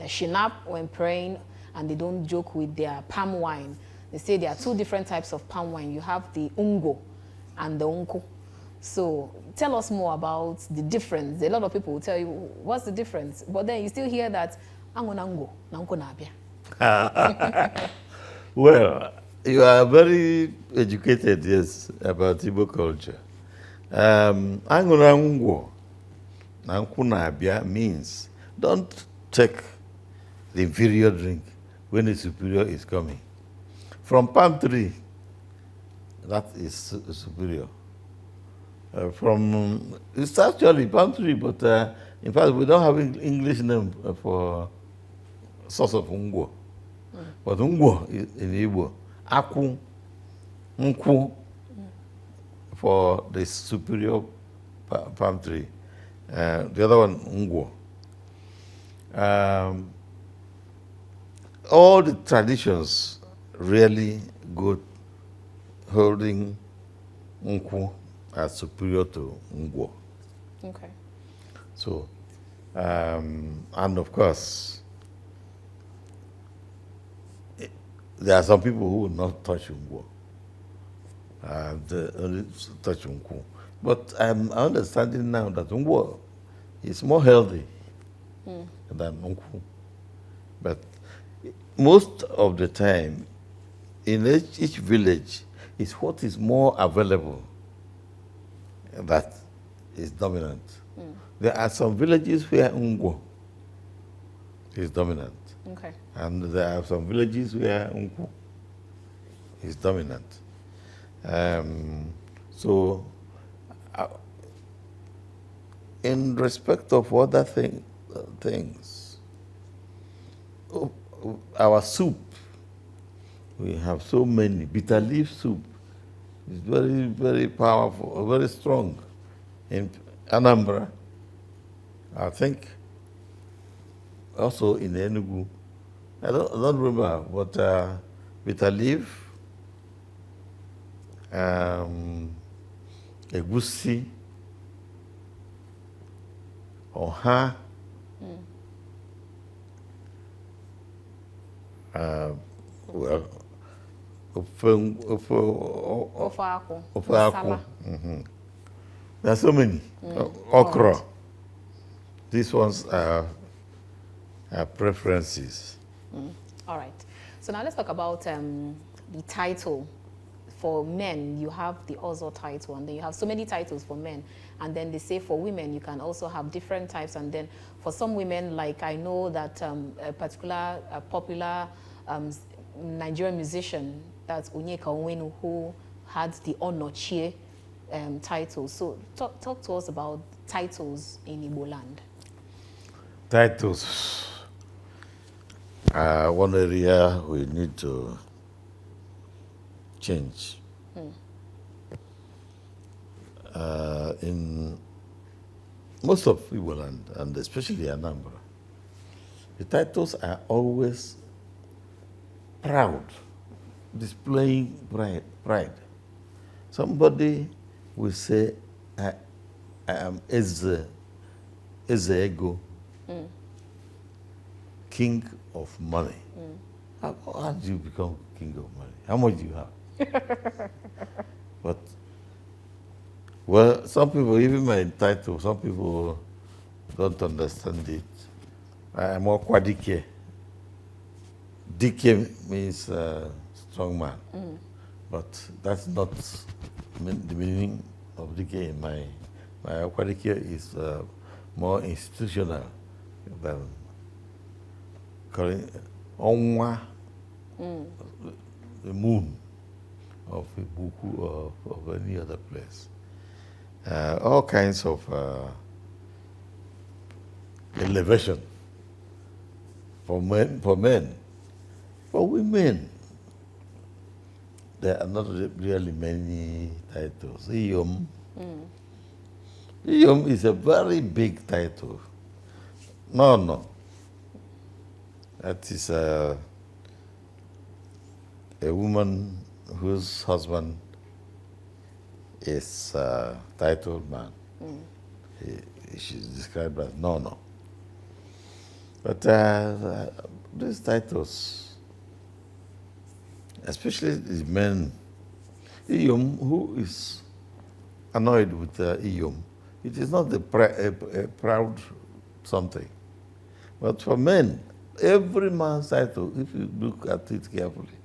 shinap when praying, and they don't joke with their palm wine. They say there are two different types of palm wine. You have the ungo and the Nkwo. So tell us more about the difference. A lot of people will tell you, what's the difference? But then you still hear that, ango nango, nanko nabia. Well, you are very educated, yes, about Igbo culture. Angurangwo Nankunabia means don't take the inferior drink when the superior is coming. From palm tree, that is superior. It's actually palm tree, but in fact, we don't have English name for source of Ngwo. But Ngwo in Igbo, Aku, Nkwo, for the superior palm tree. The other one, Ngwo. All the traditions really go holding Nkwo as superior to Ngwo. Okay. So, and of course, there are some people who will not touch Nkwo. They only touch Nkwo. But I'm understanding now that Nkwo is more healthy than Nkwo. But most of the time, in each village, is what is more available that is dominant. There are some villages where Nkwo is dominant. Okay. And there are some villages where Nkwo is dominant. So, in respect of other things, our soup, we have so many. Bitter leaf soup is very, very powerful, very strong. In Anambra, I think also in Enugu, I don't remember, but bitter leaf, egusi, ọha, well, Ofe akwu, ofe nsala. akwu. There are so many. Okra. Right. These ones are preferences. All right. So now let's talk about the title. For men, you have the Ozo title, and then you have so many titles for men. And then they say for women, you can also have different types. And then for some women, like I know that a particular popular Nigerian musician, that's Onyeka Onwenu, who had the Onochie title. So talk to us about titles in Igbo land. Titles. One area we need to change. In most of Igbo land, and especially Anambra, the titles are always proud, displaying pride. Somebody will say, I am Eze Ego, king of money. How do you become king of money? How much do you have? But, well, some people, even my title, some people don't understand it. I am Okwadike. Dike means strong man. But that's not the meaning of Dike in my Okwadike is more institutional than Onwa, the moon of Ibuku or of any other place. All kinds of elevation for men. For women, there are not really many titles. Iyom. Iyom is a very big title. No. That is a woman whose husband is a titled man. She's described as no. But these titles, especially the men, Iyom, who is annoyed with Iyom, it is not a proud something. But for men, every man's title, if you look at it carefully,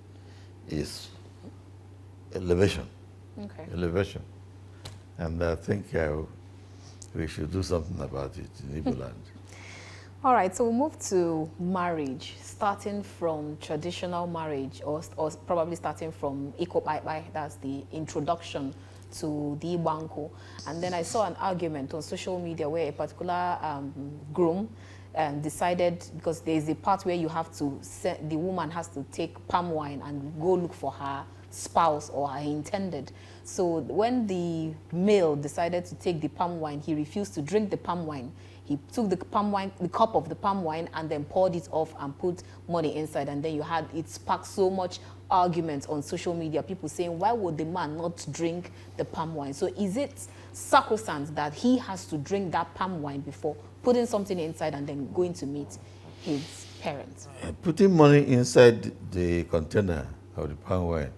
is elevation. Okay. Elevation. And I think we should do something about it in Igbo land. All right, so we'll move to marriage, starting from traditional marriage, or probably starting from Iko Bai, that's the introduction to the Ibanko. And then I saw an argument on social media where a particular groom decided, because there's a part where you have to, the woman has to take palm wine and go look for her spouse or her intended. So when the male decided to take the palm wine, he refused to drink the palm wine. He took the palm wine, the cup of the palm wine, and then poured it off and put money inside. And then it sparked so much argument on social media. People saying, why would the man not drink the palm wine? So is it sacrosanct that he has to drink that palm wine before putting something inside and then going to meet his parents? Putting money inside the container of the palm wine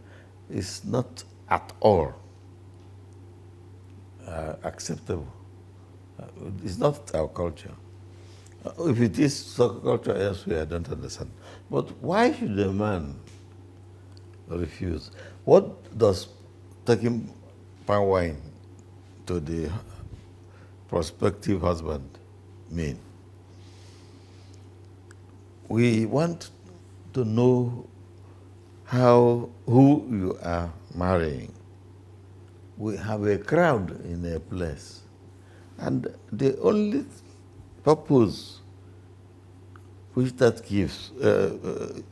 is not at all acceptable. It's not our culture. If it is culture elsewhere, I don't understand. But why should a man refuse? What does taking palm wine to the prospective husband mean? We want to know who you are marrying. We have a crowd in a place, and the only purpose which that gives, the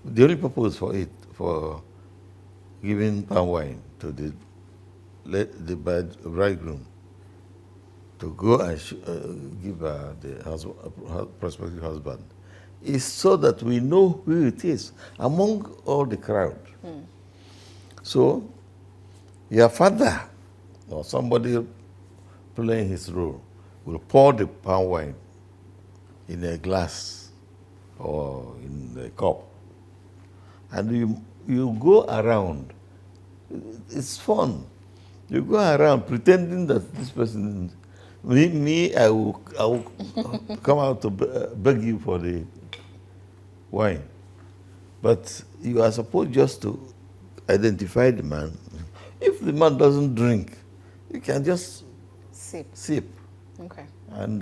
only purpose for giving palm wine to the bridegroom, to go and give the husband, prospective husband is so that we know who it is among all the crowd. So your father or somebody playing his role will pour the palm wine in a glass or in a cup, and you go around. It's fun. You go around pretending that this person, I will come out to beg you for the wine. But you are supposed just to identify the man. If the man doesn't drink, you can just sip. Okay. And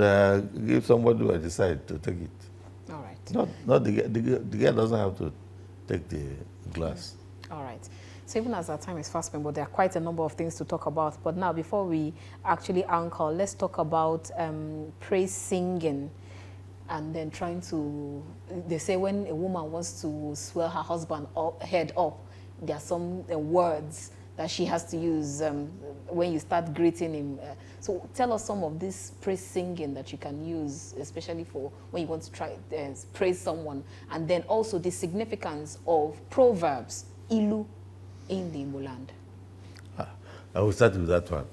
give somebody who has decided to take it. All right. Not the guy doesn't have to take the glass. All right. So even as our time is fast spent, but there are quite a number of things to talk about. But now, before we actually anchor, let's talk about praise singing. And then trying to, they say when a woman wants to swell her husband head up, there are some words that she has to use when you start greeting him. So tell us some of this praise singing that you can use, especially for when you want to try praise someone. And then also the significance of Proverbs, Ilu, in the Igbo land. I will start with that one.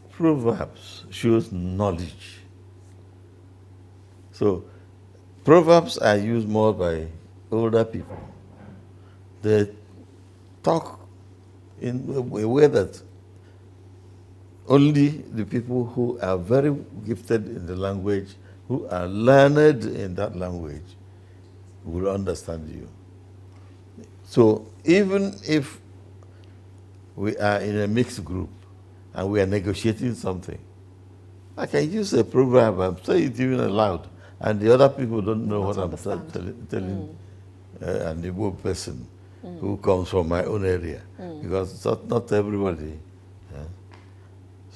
Proverbs shows knowledge. So Proverbs are used more by older people. They talk in a way that only the people who are very gifted in the language, who are learned in that language, will understand you. So even if we are in a mixed group and we are negotiating something, I can use a proverb and say it even aloud, and the other people don't know what I'm telling an Igbo person who comes from my own area, because it's not everybody.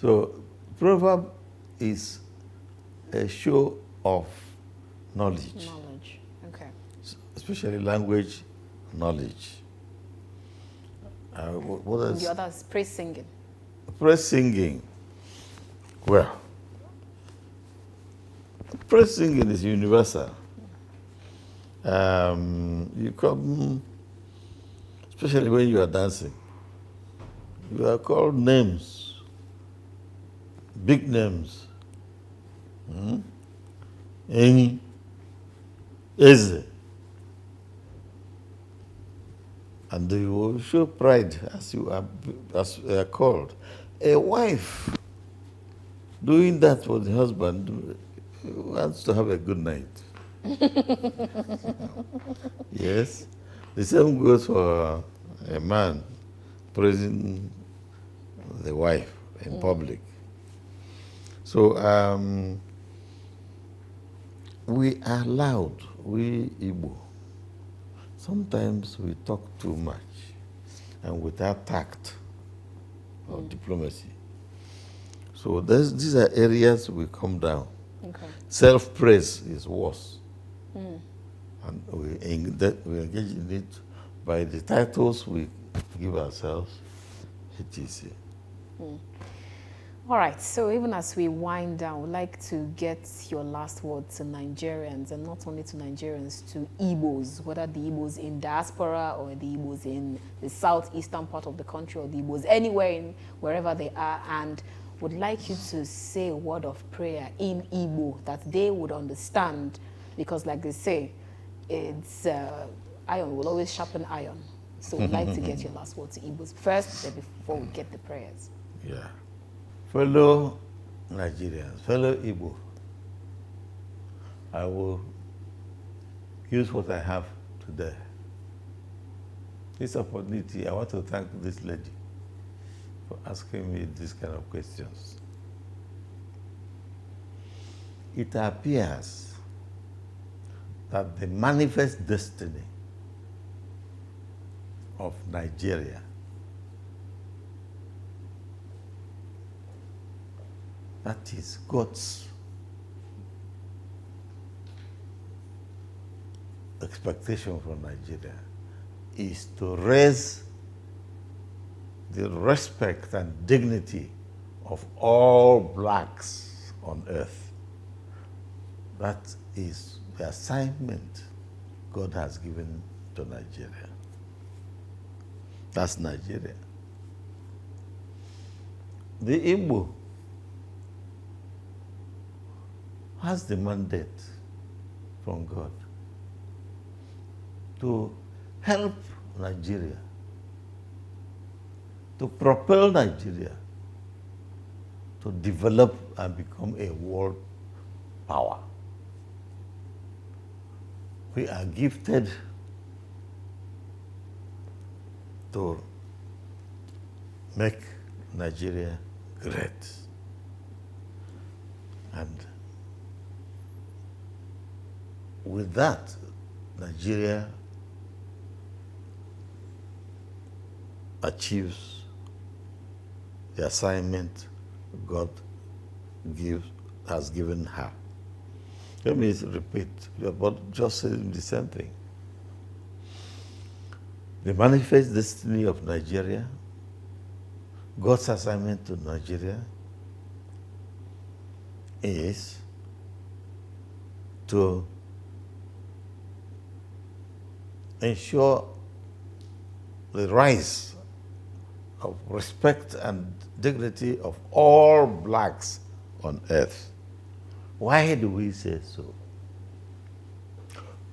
So proverb is a show of knowledge. Knowledge, okay. Especially language knowledge. What else? The other is praise singing. Praise singing. Well, praise singing is universal. You come, especially when you are dancing, you are called names, big names. Eni, Eze. And you will show pride as you are called. A wife doing that for the husband wants to have a good night. Yes. The same goes for a man praising the wife in public. So we are loud, we Igbo. Sometimes we talk too much and without tact or diplomacy. So these are areas we come down. Okay. Self-praise is worse. And we engage in it by the titles we give ourselves, etc. All right, so even as we wind down, we'd like to get your last word to Nigerians, and not only to Nigerians, to Igbos, whether the Igbos in diaspora or the Igbos in the southeastern part of the country, or the Igbos anywhere, wherever they are, and would like you to say a word of prayer in Igbo that they would understand, because like they say, it's iron will always sharpen iron. So we'd like to get your last word to Igbos first, before we get the prayers. Yeah. Fellow Nigerians, fellow Igbo, I will use what I have today. This opportunity, I want to thank this lady for asking me these kind of questions. It appears that the manifest destiny of Nigeria that is God's expectation from Nigeria is to raise the respect and dignity of all blacks on earth. That is the assignment God has given to Nigeria. That's Nigeria. The Igbo has the mandate from God to help Nigeria, to propel Nigeria to develop and become a world power. We are gifted to make Nigeria great. And with that, Nigeria achieves the assignment God has given her. Let me repeat, but just saying the same thing. The manifest destiny of Nigeria, God's assignment to Nigeria, is to ensure the rise of respect and dignity of all blacks on earth. Why do we say so?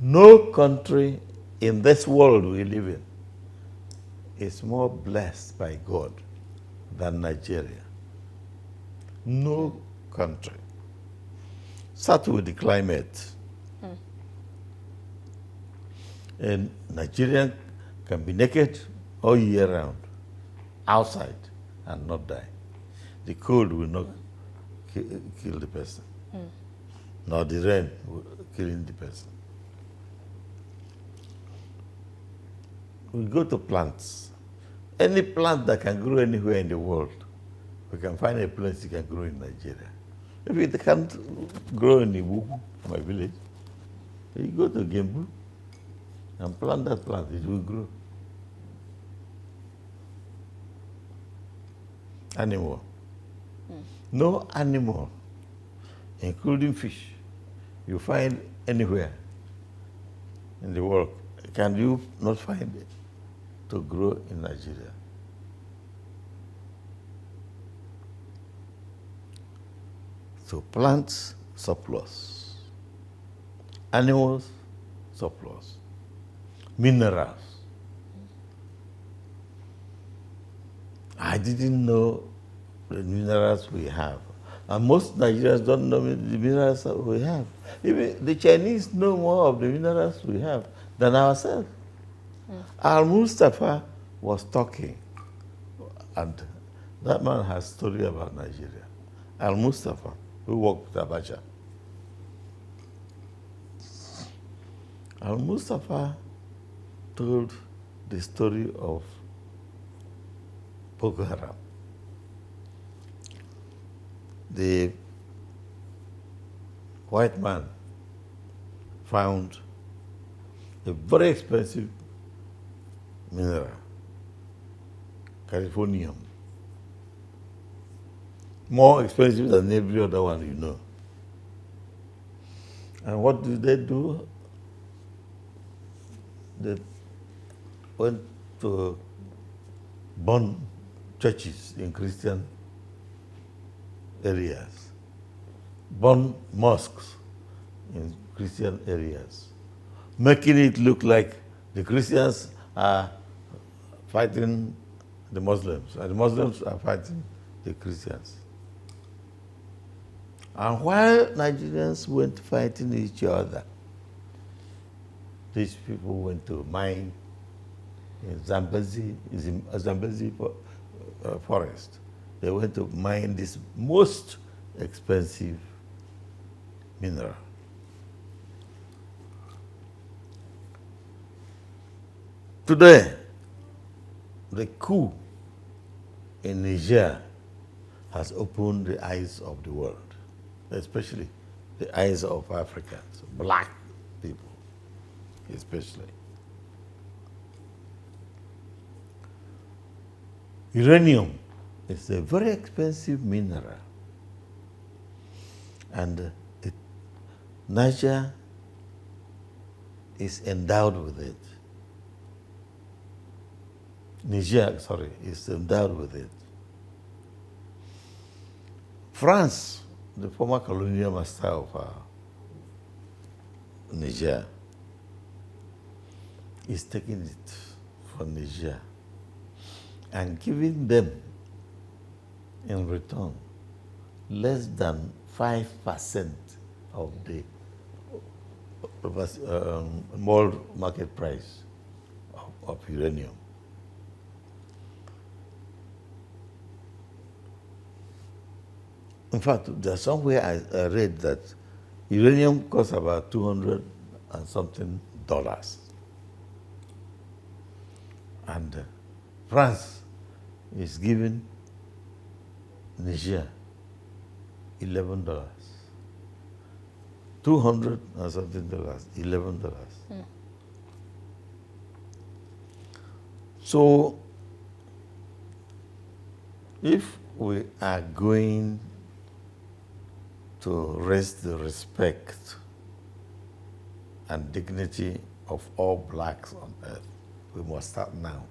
No country in this world we live in is more blessed by God than Nigeria. No country. Start with the climate. And Nigerian can be naked all year round, outside, and not die. The cold will not kill the person, nor the rain will killing the person. We go to plants. Any plant that can grow anywhere in the world, we can find a place it can grow in Nigeria. If it can't grow in Ibu, my village, you go to Gembu and plant that plant, it will grow. Animal. No animal, including fish, you find anywhere in the world, can you not find it to grow in Nigeria? So plants, surplus. Animals, surplus. Minerals. I didn't know the minerals we have. And most Nigerians don't know the minerals that we have. Even the Chinese know more of the minerals we have than ourselves. Al-Mustafa was talking, and that man has a story about Nigeria. Al-Mustafa, who worked with Abacha. Al-Mustafa told the story of Boko Haram. The white man found a very expensive mineral, californium, more expensive than every other one you know. And what did they do? They went to burn churches in Christian areas, burn mosques in Christian areas, making it look like the Christians are fighting the Muslims, and the Muslims are fighting the Christians. And while Nigerians went fighting each other, these people went to mine in Zambezi forest. They went to mine this most expensive mineral. Today, the coup in Niger has opened the eyes of the world, especially the eyes of Africans, black people especially. Uranium It's a very expensive mineral. And Niger is endowed with it. Niger, sorry, is endowed with it. France, the former colonial master of Niger, is taking it from Niger and giving them in return less than 5% of the world market price of uranium. In fact, there's somewhere I read that uranium costs about $200 and something. And France is giving Niger $11. $200 and something, $11. So if we are going to raise the respect and dignity of all blacks on earth, we must start now.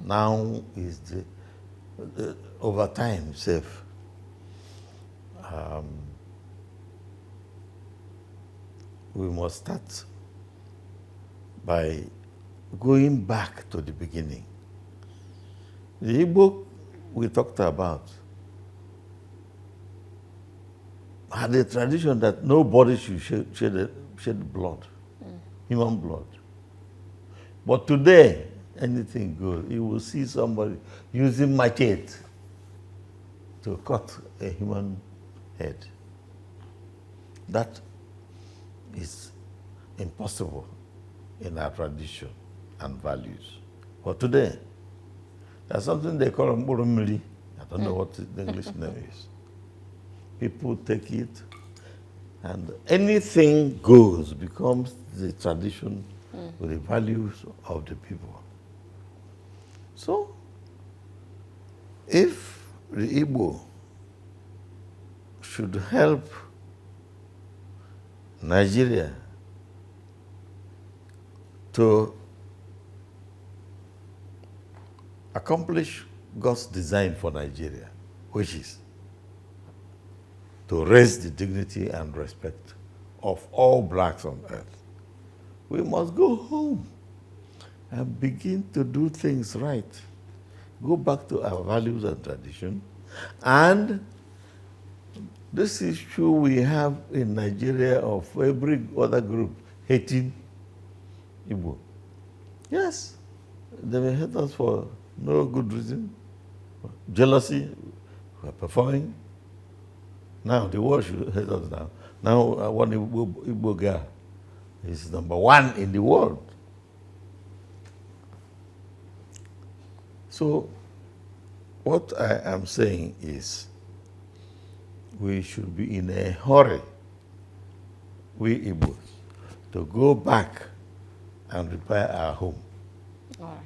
Now is the over time safe. We must start by going back to the beginning. The Igbo we talked about had a tradition that nobody should shed blood, human blood. But today, anything goes. You will see somebody using machete to cut a human head. That is impossible in our tradition and values. But today, there's something they call murumuri. I don't know what the English name is. People take it, and anything goes, becomes the tradition with the values of the people. So, if the Igbo should help Nigeria to accomplish God's design for Nigeria, which is to raise the dignity and respect of all blacks on earth, we must go home and begin to do things right. Go back to our values and tradition. And this issue we have in Nigeria of every other group hating Igbo. Yes, they may hate us for no good reason. Jealousy, we are performing. Now the world should hate us now. Now one Igbo girl is #1 in the world. So what I am saying is we should be in a hurry, we Igbos, to go back and repair our home. All right.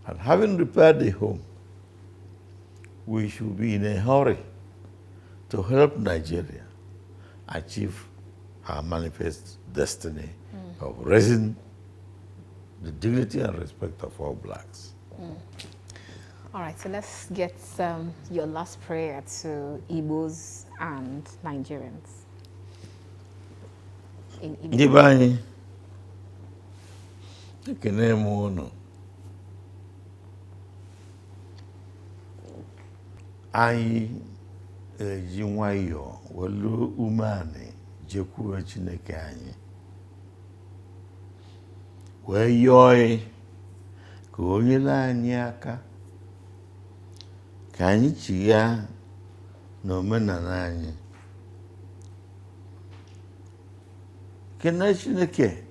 And having repaired the home, we should be in a hurry to help Nigeria achieve our manifest destiny of raising the dignity and respect of all blacks. All right, so let's get your last prayer to Igbos and Nigerians. In Igbo. Ndị be anyị, ekene m unu. Anyị eji nwayọọ welu umeanị jekwuo Chineke anyị. Wee yọọ ka o nyere anyị aka ka anyị chigha n'omenala anyị. Kene Chineke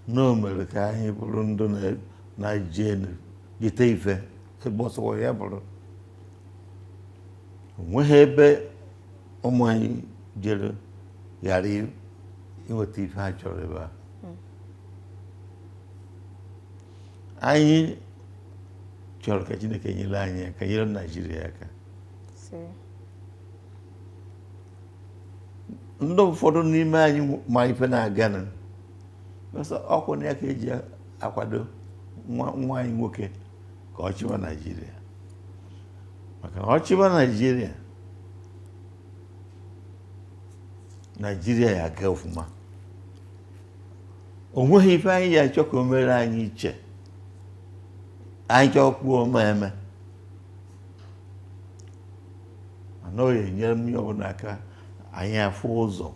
na o mere ka anyị bụrụ ndị na-eje jite ife ebe ọsọ ya bụrụ. Onweghị ebe ụmụ anyị jere ghara inweta ife ha chọrọ ebe a. Anyị chọrọ ka Chineke nyere anyị aka, nyere Nigeria aka. Ndị ụfọdụ n'ime anyị ma ife na-aga ọkwụ ya ka eji akwado nwa anyị nwoke ka ọ chịwa Nigeria. Maka na ọ chịwa Nigeria ya aga ọfụma. O nweghị ife anyị ya achọ ka o mere anyị iche. Anyị chọkwuo eme. Mana o nyere m ya ọbụla aka anyị afụ ụzọ.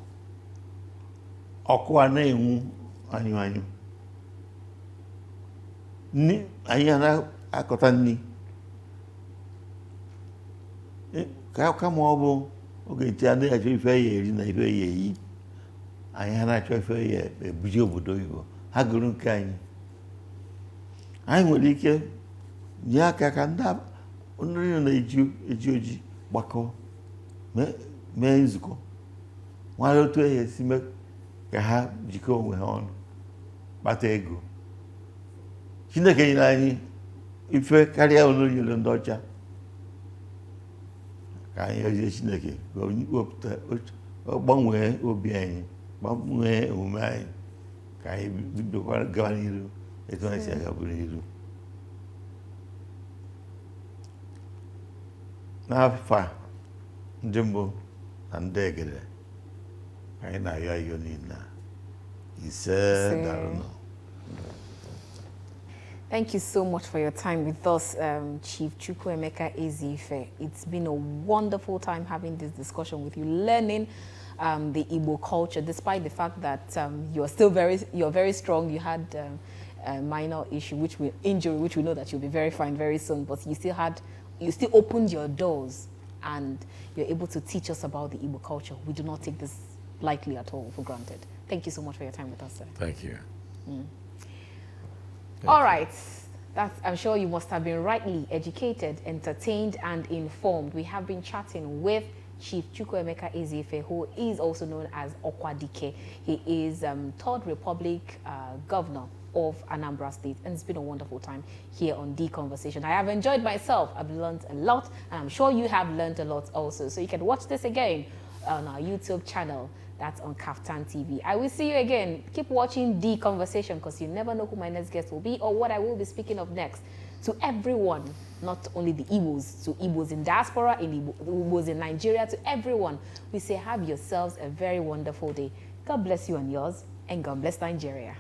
Ọkụ a na-enwu anyụ. Anyị na-akọta nri. Kama ọ bụ oge ntị a na-achọ ife ya eri na ife ya eyi. Anyị na-achọ ife ya ebuji obodo Igbo. Ha gụrụ nke anyị. Anyị nwere ike nye aka ka ndị na-eji oji gbakọ mee nzukọ. Nwere otu esi mee ka ha jikọọ onwe ha ọnụ kpata ego. Chineke nyere anyị ife karịa olu nyere ndị ọcha. Ka anyị ozie Chineke wepụta gbanwee obi anyị, gbanwee omume anyị, ka anyị bidokwa gawa n'iru etu anyị si agabụ n'iru. N'afọ a ndị mbụ na ndị egede anyị na-ayọ ayọ niile ise darụnụ. Thank you so much for your time with us, Chief Chukwuemeka Ezife. It's been a wonderful time having this discussion with you, learning the Igbo culture, despite the fact that you're very strong. You had a minor issue, injury, which we know that you'll be very fine very soon. But you still opened your doors, and you're able to teach us about the Igbo culture. We do not take this lightly at all for granted. Thank you so much for your time with us, sir. Thank you. All right. I'm sure you must have been rightly educated, entertained, and informed. We have been chatting with Chief Chukwuemeka Ezife, who is also known as Okwadike. He is Third Republic Governor of Anambra State, and it's been a wonderful time here on The Conversation. I have enjoyed myself. I've learned a lot, and I'm sure you have learned a lot also. So you can watch this again on our YouTube channel. That's on Kaftan TV. I will see you again. Keep watching The Conversation, because you never know who my next guest will be or what I will be speaking of next. To everyone, not only the Igbos, to Igbos in diaspora, Igbos in Nigeria, to everyone, we say have yourselves a very wonderful day. God bless you and yours, and God bless Nigeria.